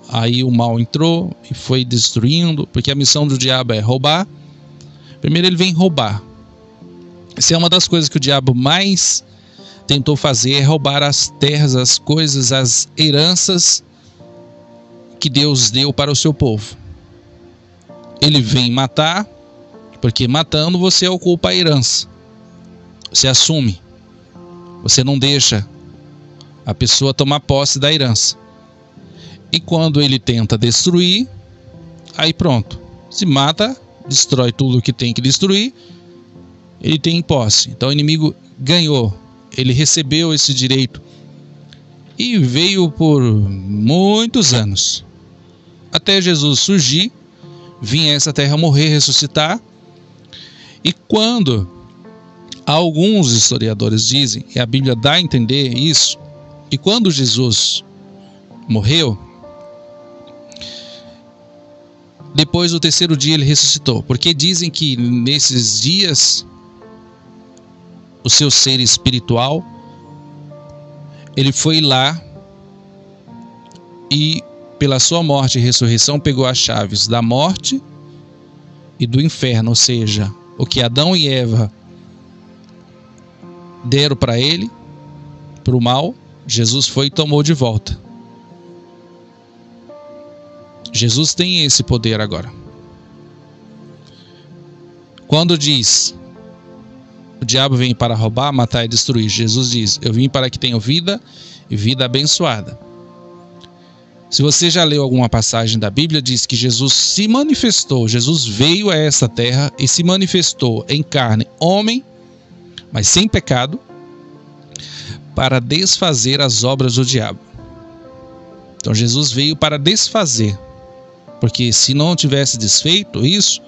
Aí o mal entrou e foi destruindo, porque a missão do diabo é roubar. Primeiro ele vem roubar. Essa é uma das coisas que o diabo mais tentou fazer, é roubar as terras, as coisas, as heranças que Deus deu para o seu povo. Ele vem matar, porque matando você ocupa a herança. Você assume. Você não deixa a pessoa tomar posse da herança. E quando ele tenta destruir, aí pronto. Se mata, destrói tudo que tem que destruir, ele tem posse. Então o inimigo ganhou. Ele recebeu esse direito. E veio por muitos anos. Até Jesus surgir, vir a essa terra morrer, ressuscitar. E quando alguns historiadores dizem, e a Bíblia dá a entender isso, e quando Jesus morreu, depois do terceiro dia ele ressuscitou. Porque dizem que nesses dias o seu ser espiritual, ele foi lá e pela sua morte e ressurreição pegou as chaves da morte e do inferno, ou seja, o que Adão e Eva deram para ele, para o mal, Jesus foi e tomou de volta. Jesus tem esse poder agora. Quando diz: o diabo vem para roubar, matar e destruir, Jesus diz: eu vim para que tenham vida e vida abençoada. Se você já leu alguma passagem da Bíblia, diz que Jesus se manifestou, Jesus veio a essa terra e se manifestou em carne, homem, mas sem pecado, para desfazer as obras do diabo. Então Jesus veio para desfazer, porque se não tivesse desfeito isso,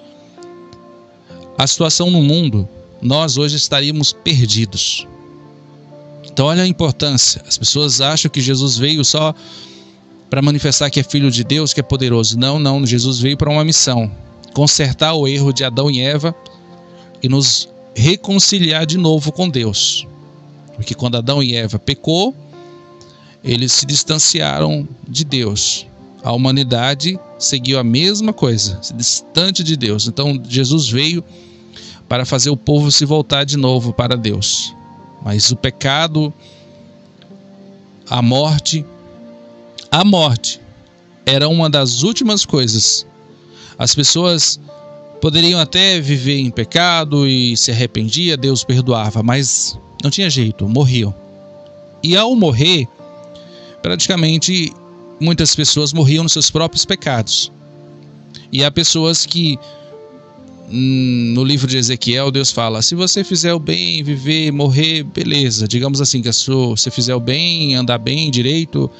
a situação no mundo, nós hoje estaríamos perdidos. Então olha a importância. As pessoas acham que Jesus veio só para manifestar que é filho de Deus, que é poderoso. Não, Jesus veio para uma missão: consertar o erro de Adão e Eva e nos reconciliar de novo com Deus. Porque quando Adão e Eva pecou, eles se distanciaram de Deus. A humanidade seguiu a mesma coisa, distante de Deus. Então Jesus veio para fazer o povo se voltar de novo para Deus. Mas o pecado, a morte era uma das últimas coisas. As pessoas poderiam até viver em pecado e se arrependia, Deus perdoava, mas não tinha jeito, morriam. E ao morrer, praticamente muitas pessoas morriam nos seus próprios pecados. E há pessoas que, no livro de Ezequiel, Deus fala: se você fizer o bem, viver, morrer, beleza. Digamos assim, que você fizer o bem, andar bem, direito,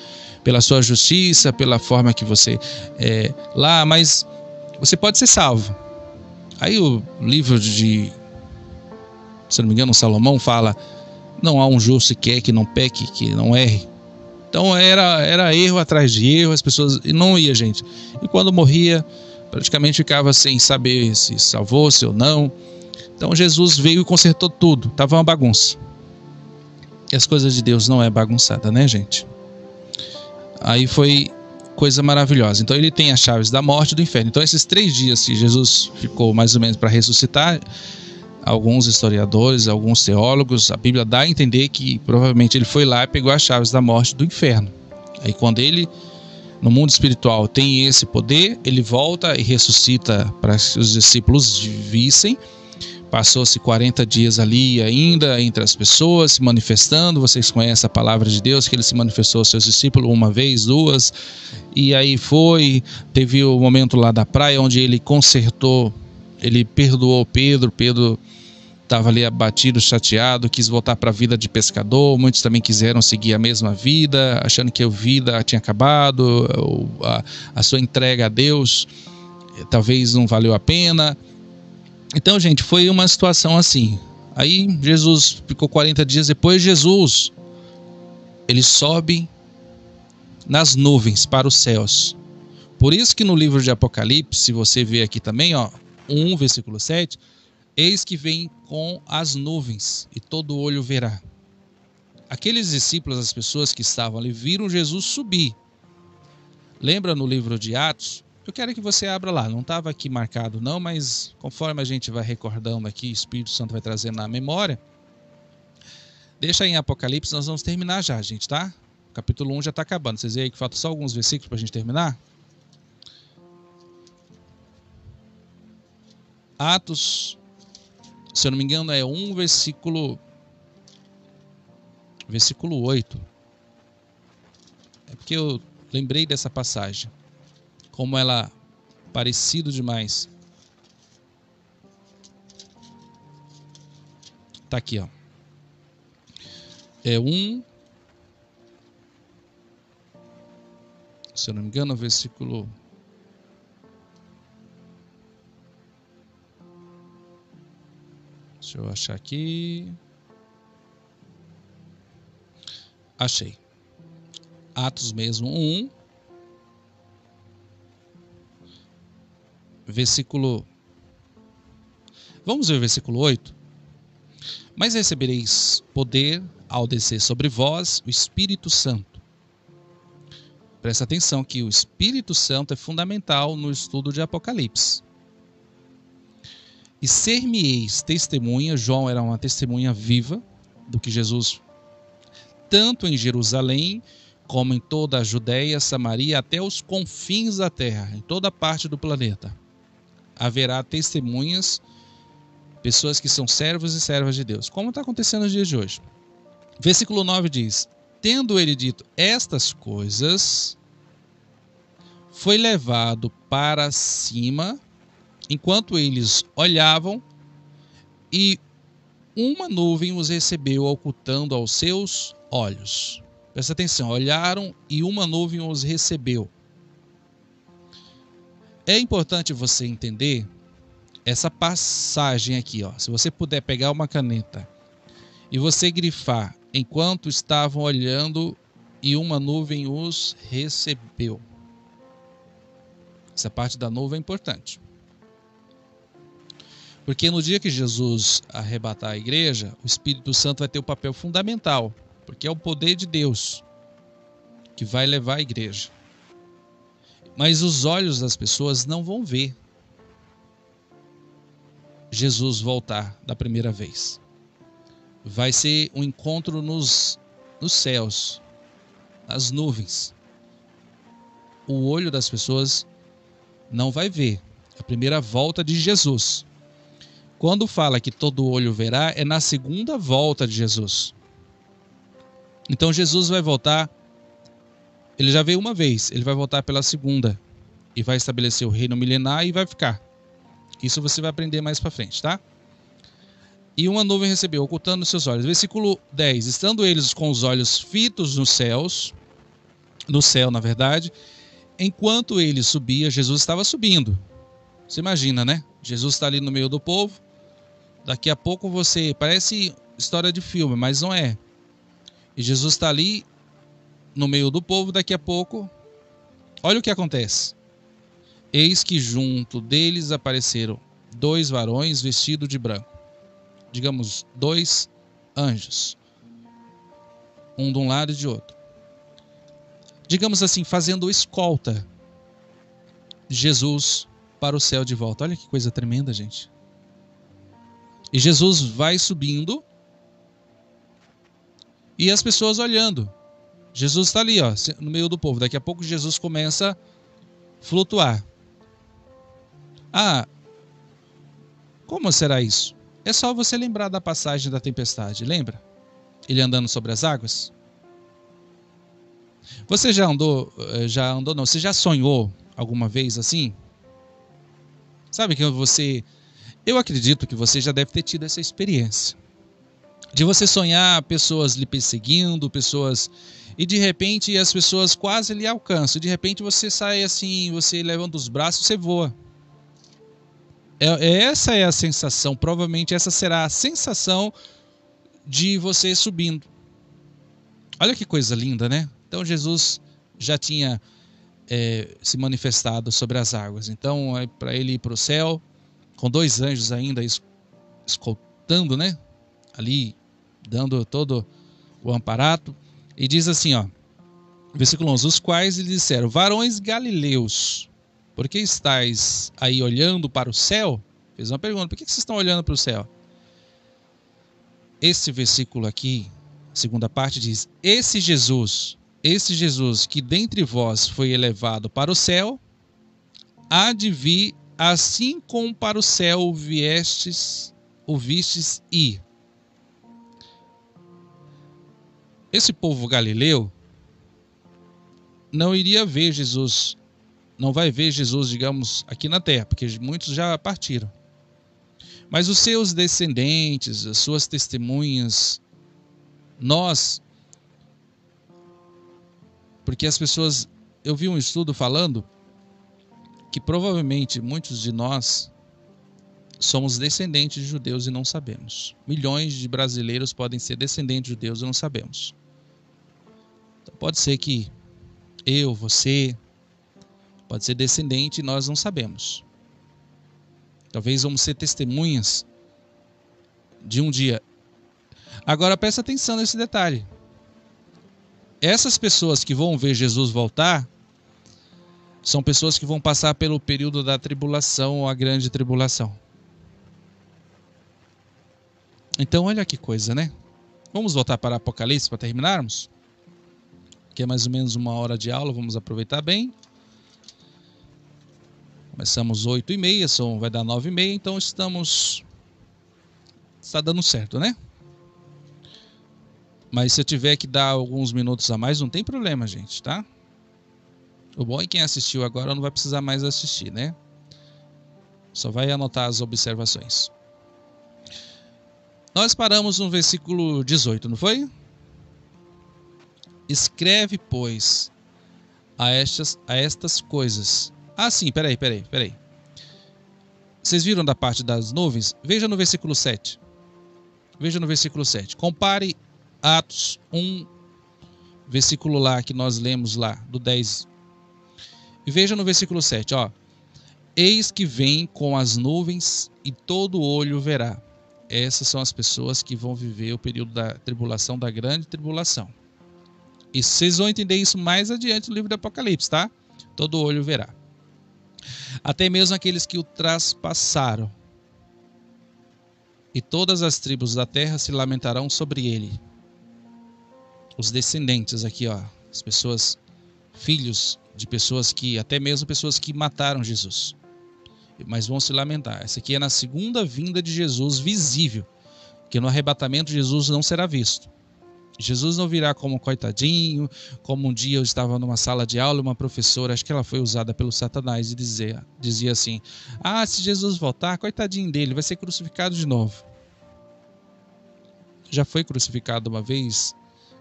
pela sua justiça, pela forma que você lá, mas você pode ser salvo. Aí o livro de, se não me engano, Salomão fala: não há um justo sequer que não peque, que não erre. Então era erro atrás de erro, as pessoas, e não ia, gente. E quando morria, praticamente ficava sem saber se salvou-se ou não. Então Jesus veio e consertou tudo, estava uma bagunça. E as coisas de Deus não é bagunçada, né, gente? Aí foi coisa maravilhosa. Então ele tem as chaves da morte e do inferno. Então esses 3 dias que Jesus ficou mais ou menos para ressuscitar, alguns historiadores, alguns teólogos, a Bíblia dá a entender que provavelmente ele foi lá e pegou as chaves da morte e do inferno. Aí quando ele, no mundo espiritual, tem esse poder, ele volta e ressuscita para que os discípulos vissem. Passou-se 40 dias ali ainda entre as pessoas, se manifestando. Vocês conhecem a palavra de Deus, que ele se manifestou aos seus discípulos uma vez, duas. E aí teve o momento lá da praia, onde ele consertou, ele perdoou Pedro. Pedro estava ali abatido, chateado, quis voltar para a vida de pescador. Muitos também quiseram seguir a mesma vida, achando que a vida tinha acabado, a sua entrega a Deus talvez não valeu a pena. Então, gente, foi uma situação assim. Aí Jesus ficou 40 dias depois. Jesus, ele sobe nas nuvens para os céus. Por isso que no livro de Apocalipse, se você ver aqui também, 1, versículo 7, eis que vem com as nuvens e todo olho verá. Aqueles discípulos, as pessoas que estavam ali, viram Jesus subir. Lembra no livro de Atos? Eu quero que você abra lá, não estava aqui marcado não, mas conforme a gente vai recordando aqui, o Espírito Santo vai trazendo na memória. Deixa aí em Apocalipse, nós vamos terminar já, gente, tá? O capítulo 1 já está acabando, vocês veem aí que falta só alguns versículos para a gente terminar? Atos, se eu não me engano, é 1 versículo 8. É porque eu lembrei dessa passagem, como ela é parecido demais. Tá aqui, ó. É 1, se eu não me engano, versículo... Deixa eu achar aqui. Achei. Atos mesmo, 1. versículo... Vamos ver o versículo 8. Mas recebereis poder ao descer sobre vós o Espírito Santo. Presta atenção que o Espírito Santo é fundamental no estudo de Apocalipse. E ser-me-eis testemunha, João era uma testemunha viva do que Jesus, tanto em Jerusalém, como em toda a Judéia, Samaria, até os confins da terra, em toda parte do planeta. Haverá testemunhas, pessoas que são servos e servas de Deus, como está acontecendo nos dias de hoje. Versículo 9 diz: tendo ele dito estas coisas, foi levado para cima, enquanto eles olhavam, e uma nuvem os recebeu, ocultando aos seus olhos. Presta atenção, olharam e uma nuvem os recebeu. É importante você entender essa passagem aqui, ó. Se você puder pegar uma caneta e você grifar, enquanto estavam olhando e uma nuvem os recebeu. Essa parte da nuvem é importante. Porque no dia que Jesus arrebatar a igreja, o Espírito Santo vai ter um papel fundamental, porque é o poder de Deus que vai levar a igreja. Mas os olhos das pessoas não vão ver Jesus voltar da primeira vez. Vai ser um encontro nos céus, nas nuvens. O olho das pessoas não vai ver a primeira volta de Jesus. Quando fala que todo olho verá, é na segunda volta de Jesus. Então Jesus vai voltar, ele já veio uma vez, ele vai voltar pela segunda e vai estabelecer o reino milenar e vai ficar. Isso você vai aprender mais para frente, tá? E uma nuvem recebeu, ocultando seus olhos. Versículo 10. Estando eles com os olhos fitos nos céus, no céu, na verdade, enquanto ele subia, Jesus estava subindo. Você imagina, né? Jesus está ali no meio do povo. Daqui a pouco você... Parece história de filme, mas não é. E Jesus está ali no meio do povo. Daqui a pouco, olha o que acontece. Eis que junto deles apareceram 2 varões vestidos de branco. Digamos, 2 anjos. Um de um lado e de outro. Digamos assim, fazendo escolta de Jesus para o céu de volta. Olha que coisa tremenda, gente. E Jesus vai subindo e as pessoas olhando. Jesus está ali, ó, no meio do povo. Daqui a pouco Jesus começa a flutuar. Ah, como será isso? É só você lembrar da passagem da tempestade, lembra? Ele andando sobre as águas. Você já andou não, você já sonhou alguma vez assim? Sabe que eu acredito que você já deve ter tido essa experiência. De você sonhar pessoas lhe perseguindo, e de repente as pessoas quase lhe alcançam. De repente você sai assim, você levanta os braços, você voa. Essa é a sensação, provavelmente essa será a sensação de você subindo. Olha que coisa linda, né? Então Jesus já tinha se manifestado sobre as águas. Então, para ele ir para o céu, com 2 anjos ainda escoltando, né? Ali, dando todo o amparato. E diz assim, ó, versículo 11: os quais lhe disseram: varões galileus, por que estáis aí olhando para o céu? Fez uma pergunta: por que vocês estão olhando para o céu? Esse versículo aqui, a segunda parte, diz: esse Jesus que dentre vós foi elevado para o céu, há de vir assim como para o céu o vistes ir. Esse povo galileu não iria ver Jesus, não vai ver Jesus, digamos, aqui na terra, porque muitos já partiram. Mas os seus descendentes, as suas testemunhas, nós, porque as pessoas, eu vi um estudo falando que provavelmente muitos de nós somos descendentes de judeus e não sabemos. Milhões de brasileiros podem ser descendentes de judeus e não sabemos. Então pode ser que eu, você, pode ser descendente e nós não sabemos. Talvez vamos ser testemunhas de um dia. Agora presta atenção nesse detalhe. Essas pessoas que vão ver Jesus voltar são pessoas que vão passar pelo período da tribulação ou a grande tribulação. Então olha que coisa, né? Vamos voltar para Apocalipse para terminarmos? Que é mais ou menos 1 hora de aula, vamos aproveitar bem. Começamos 8h30, vai dar 9h30, então está dando certo, né? Mas se eu tiver que dar alguns minutos a mais, não tem problema, gente, tá? O bom é que quem assistiu agora não vai precisar mais assistir, né? Só vai anotar as observações. Nós paramos no versículo 18, não foi? Escreve, pois, a estas coisas. Ah, sim, peraí. Vocês viram da parte das nuvens? Veja no versículo 7. Compare Atos 1, versículo lá que nós lemos lá, do 10. E veja no versículo 7, ó. Eis que vem com as nuvens e todo olho verá. Essas são as pessoas que vão viver o período da tribulação, da grande tribulação. E vocês vão entender isso mais adiante no livro do Apocalipse, tá? Todo olho verá. Até mesmo aqueles que o traspassaram. E todas as tribos da terra se lamentarão sobre ele. Os descendentes aqui, ó. As pessoas, filhos de pessoas que, até mesmo pessoas que mataram Jesus. Mas vão se lamentar. Essa aqui é na segunda vinda de Jesus visível. Que no arrebatamento Jesus não será visto. Jesus não virá como coitadinho, como um dia eu estava numa sala de aula, uma professora, acho que ela foi usada pelo Satanás, e dizia assim, se Jesus voltar, coitadinho dele, vai ser crucificado de novo. Já foi crucificado uma vez,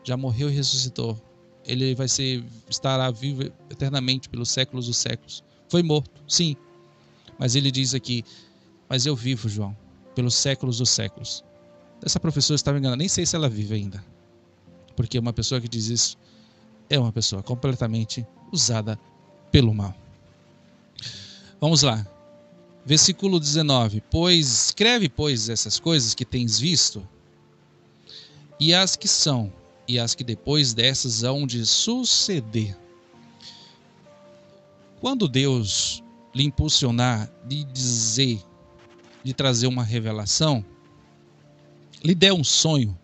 já morreu e ressuscitou. Ele estará vivo eternamente pelos séculos dos séculos. Foi morto, sim. Mas ele diz aqui, mas eu vivo, João, pelos séculos dos séculos. Essa professora estava enganada, nem sei se ela vive ainda. Porque uma pessoa que diz isso é uma pessoa completamente usada pelo mal. Vamos lá. Versículo 19. Escreve, pois, essas coisas que tens visto, e as que são, e as que depois dessas hão de suceder. Quando Deus lhe impulsionar de trazer uma revelação, lhe der um sonho,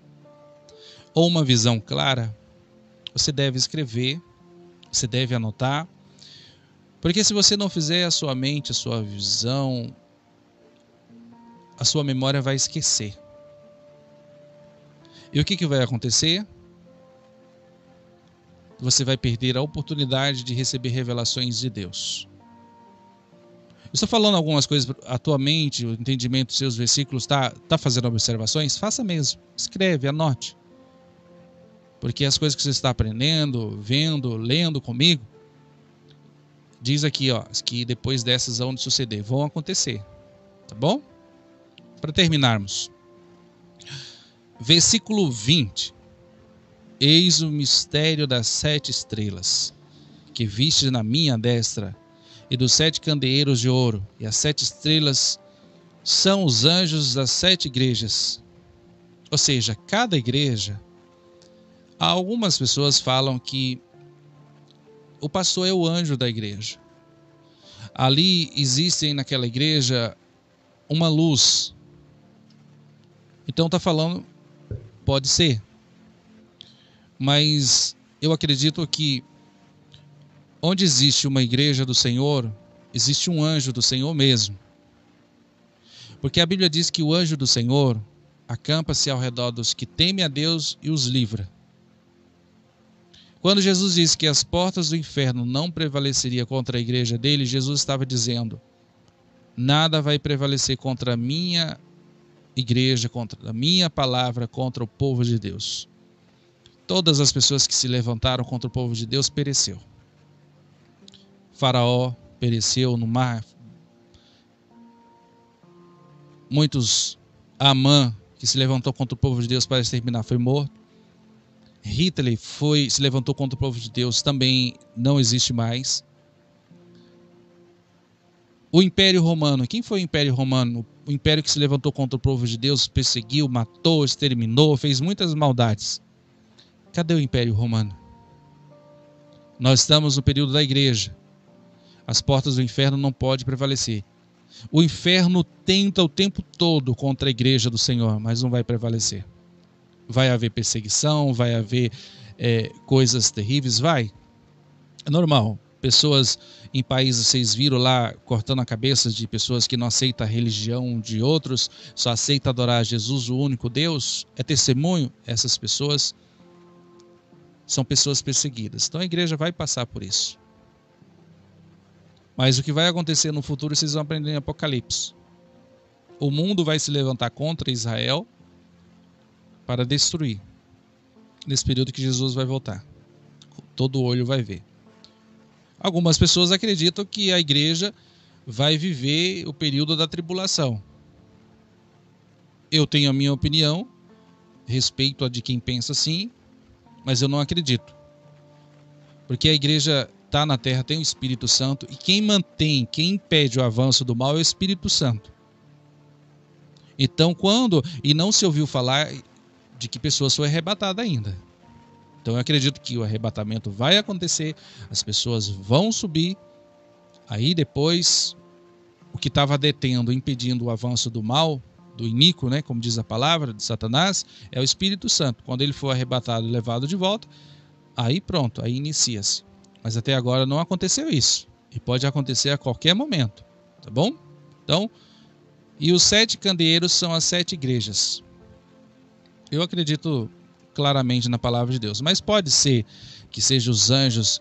ou uma visão clara, você deve escrever, você deve anotar, porque se você não fizer, a sua mente, a sua visão, a sua memória vai esquecer. E o que vai acontecer? Você vai perder a oportunidade de receber revelações de Deus. Eu estou falando algumas coisas atualmente, o entendimento dos seus versículos, tá fazendo observações? Faça mesmo, escreve, anote. Porque as coisas que você está aprendendo, vendo, lendo comigo, diz aqui, ó, que depois dessas vão suceder, vão acontecer. Tá bom? Para terminarmos. Versículo 20. Eis o mistério das 7 estrelas, que viste na minha destra, e dos 7 candeeiros de ouro, e as 7 estrelas são os anjos das 7 igrejas. Ou seja, cada igreja. Algumas pessoas falam que o pastor é o anjo da igreja. Ali existem naquela igreja uma luz. Então está falando, pode ser. Mas eu acredito que onde existe uma igreja do Senhor, existe um anjo do Senhor mesmo. Porque a Bíblia diz que o anjo do Senhor acampa-se ao redor dos que temem a Deus e os livra. Quando Jesus disse que as portas do inferno não prevaleceriam contra a igreja dele, Jesus estava dizendo, nada vai prevalecer contra a minha igreja, contra a minha palavra, contra o povo de Deus. Todas as pessoas que se levantaram contra o povo de Deus pereceu. Faraó pereceu no mar. Amã, que se levantou contra o povo de Deus para exterminar, foi morto. Hitler se levantou contra o povo de Deus, também não existe mais. O Império Romano. Quem foi o Império Romano? O império que se levantou contra o povo de Deus, perseguiu, matou, exterminou, fez muitas maldades. Cadê o Império Romano? Nós estamos no período da igreja. As portas do inferno não podem prevalecer. O inferno tenta o tempo todo contra a igreja do Senhor, mas não vai prevalecer. Vai haver perseguição, vai haver coisas terríveis, vai. É normal. Pessoas em países, vocês viram lá, cortando a cabeça de pessoas que não aceitam a religião de outros, só aceitam adorar a Jesus, o único Deus, é testemunho. Essas pessoas são pessoas perseguidas. Então a igreja vai passar por isso. Mas o que vai acontecer no futuro, vocês vão aprender em Apocalipse. O mundo vai se levantar contra Israel para destruir. Nesse período que Jesus vai voltar. Todo olho vai ver. Algumas pessoas acreditam que a igreja vai viver o período da tribulação. Eu tenho a minha opinião, respeito a de quem pensa assim, mas eu não acredito. Porque a igreja está na terra, tem o Espírito Santo, e quem mantém, quem impede o avanço do mal é o Espírito Santo. Então, e não se ouviu falar de que pessoas foram arrebatadas ainda. Então eu acredito que o arrebatamento vai acontecer, as pessoas vão subir, aí depois o que estava detendo, impedindo o avanço do mal, do iníquo, né, como diz a palavra, de Satanás, é o Espírito Santo. Quando ele for arrebatado e levado de volta, aí pronto, aí inicia-se. Mas até agora não aconteceu isso, e pode acontecer a qualquer momento, tá bom? Então, e os 7 candeeiros são as 7 igrejas. Eu acredito claramente na palavra de Deus, mas pode ser que seja os anjos,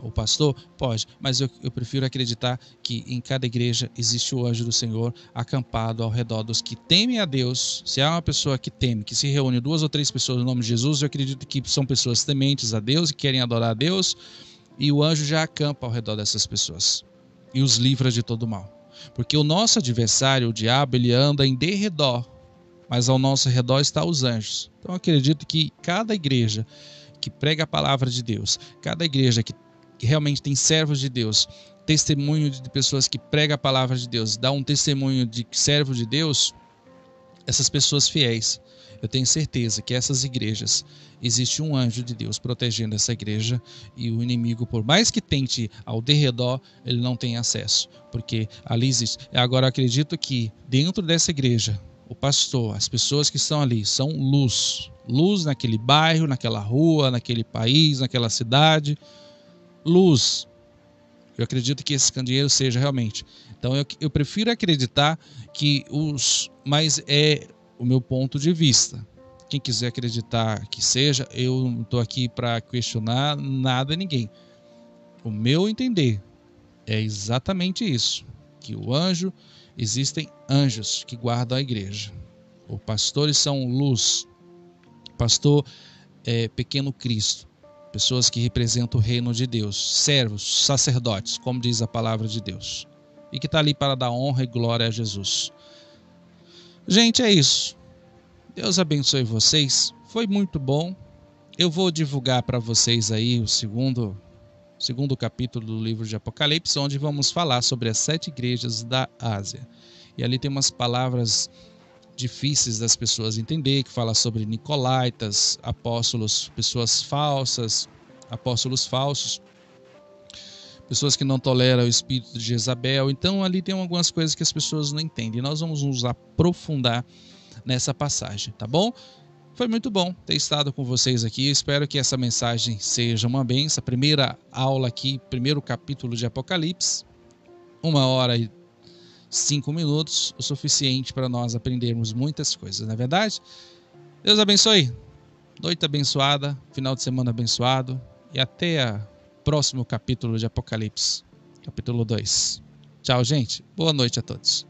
o pastor, pode, mas eu prefiro acreditar que em cada igreja existe o anjo do Senhor acampado ao redor dos que temem a Deus. Se há uma pessoa que teme, que se reúne 2 ou 3 pessoas no nome de Jesus, eu acredito que são pessoas tementes a Deus e querem adorar a Deus, e o anjo já acampa ao redor dessas pessoas e os livra de todo mal, porque o nosso adversário, o diabo, ele anda em derredor, mas ao nosso redor está os anjos. Então eu acredito que cada igreja que prega a palavra de Deus, cada igreja que realmente tem servos de Deus, testemunho de pessoas que pregam a palavra de Deus, dá um testemunho de servo de Deus, essas pessoas fiéis, eu tenho certeza que essas igrejas, existe um anjo de Deus protegendo essa igreja, e o inimigo, por mais que tente ao derredor, ele não tem acesso, porque ali existe. Agora eu acredito que dentro dessa igreja, o pastor, as pessoas que estão ali são luz. Luz naquele bairro, naquela rua, naquele país, naquela cidade. Luz. Eu acredito que esse candeeiro seja realmente. Então eu prefiro acreditar que mas é o meu ponto de vista. Quem quiser acreditar que seja, eu não estou aqui para questionar nada a ninguém. O meu entender é exatamente isso. Que o anjo... Existem anjos que guardam a igreja. Os pastores são luz. Pastor é pequeno Cristo. Pessoas que representam o reino de Deus. Servos, sacerdotes, como diz a palavra de Deus. E que está ali para dar honra e glória a Jesus. Gente, é isso. Deus abençoe vocês. Foi muito bom. Eu vou divulgar para vocês aí o segundo capítulo do livro de Apocalipse, onde vamos falar sobre as 7 igrejas da Ásia. E ali tem umas palavras difíceis das pessoas entender, que fala sobre nicolaítas, apóstolos, pessoas falsas, apóstolos falsos, pessoas que não toleram o espírito de Jezabel. Então ali tem algumas coisas que as pessoas não entendem. Nós vamos nos aprofundar nessa passagem, tá bom? Foi muito bom ter estado com vocês aqui. Espero que essa mensagem seja uma bênção. A primeira aula aqui, primeiro capítulo de Apocalipse. 1h05, o suficiente para nós aprendermos muitas coisas, não é verdade? Deus abençoe. Noite abençoada, final de semana abençoado. E até o próximo capítulo de Apocalipse, capítulo 2. Tchau, gente. Boa noite a todos.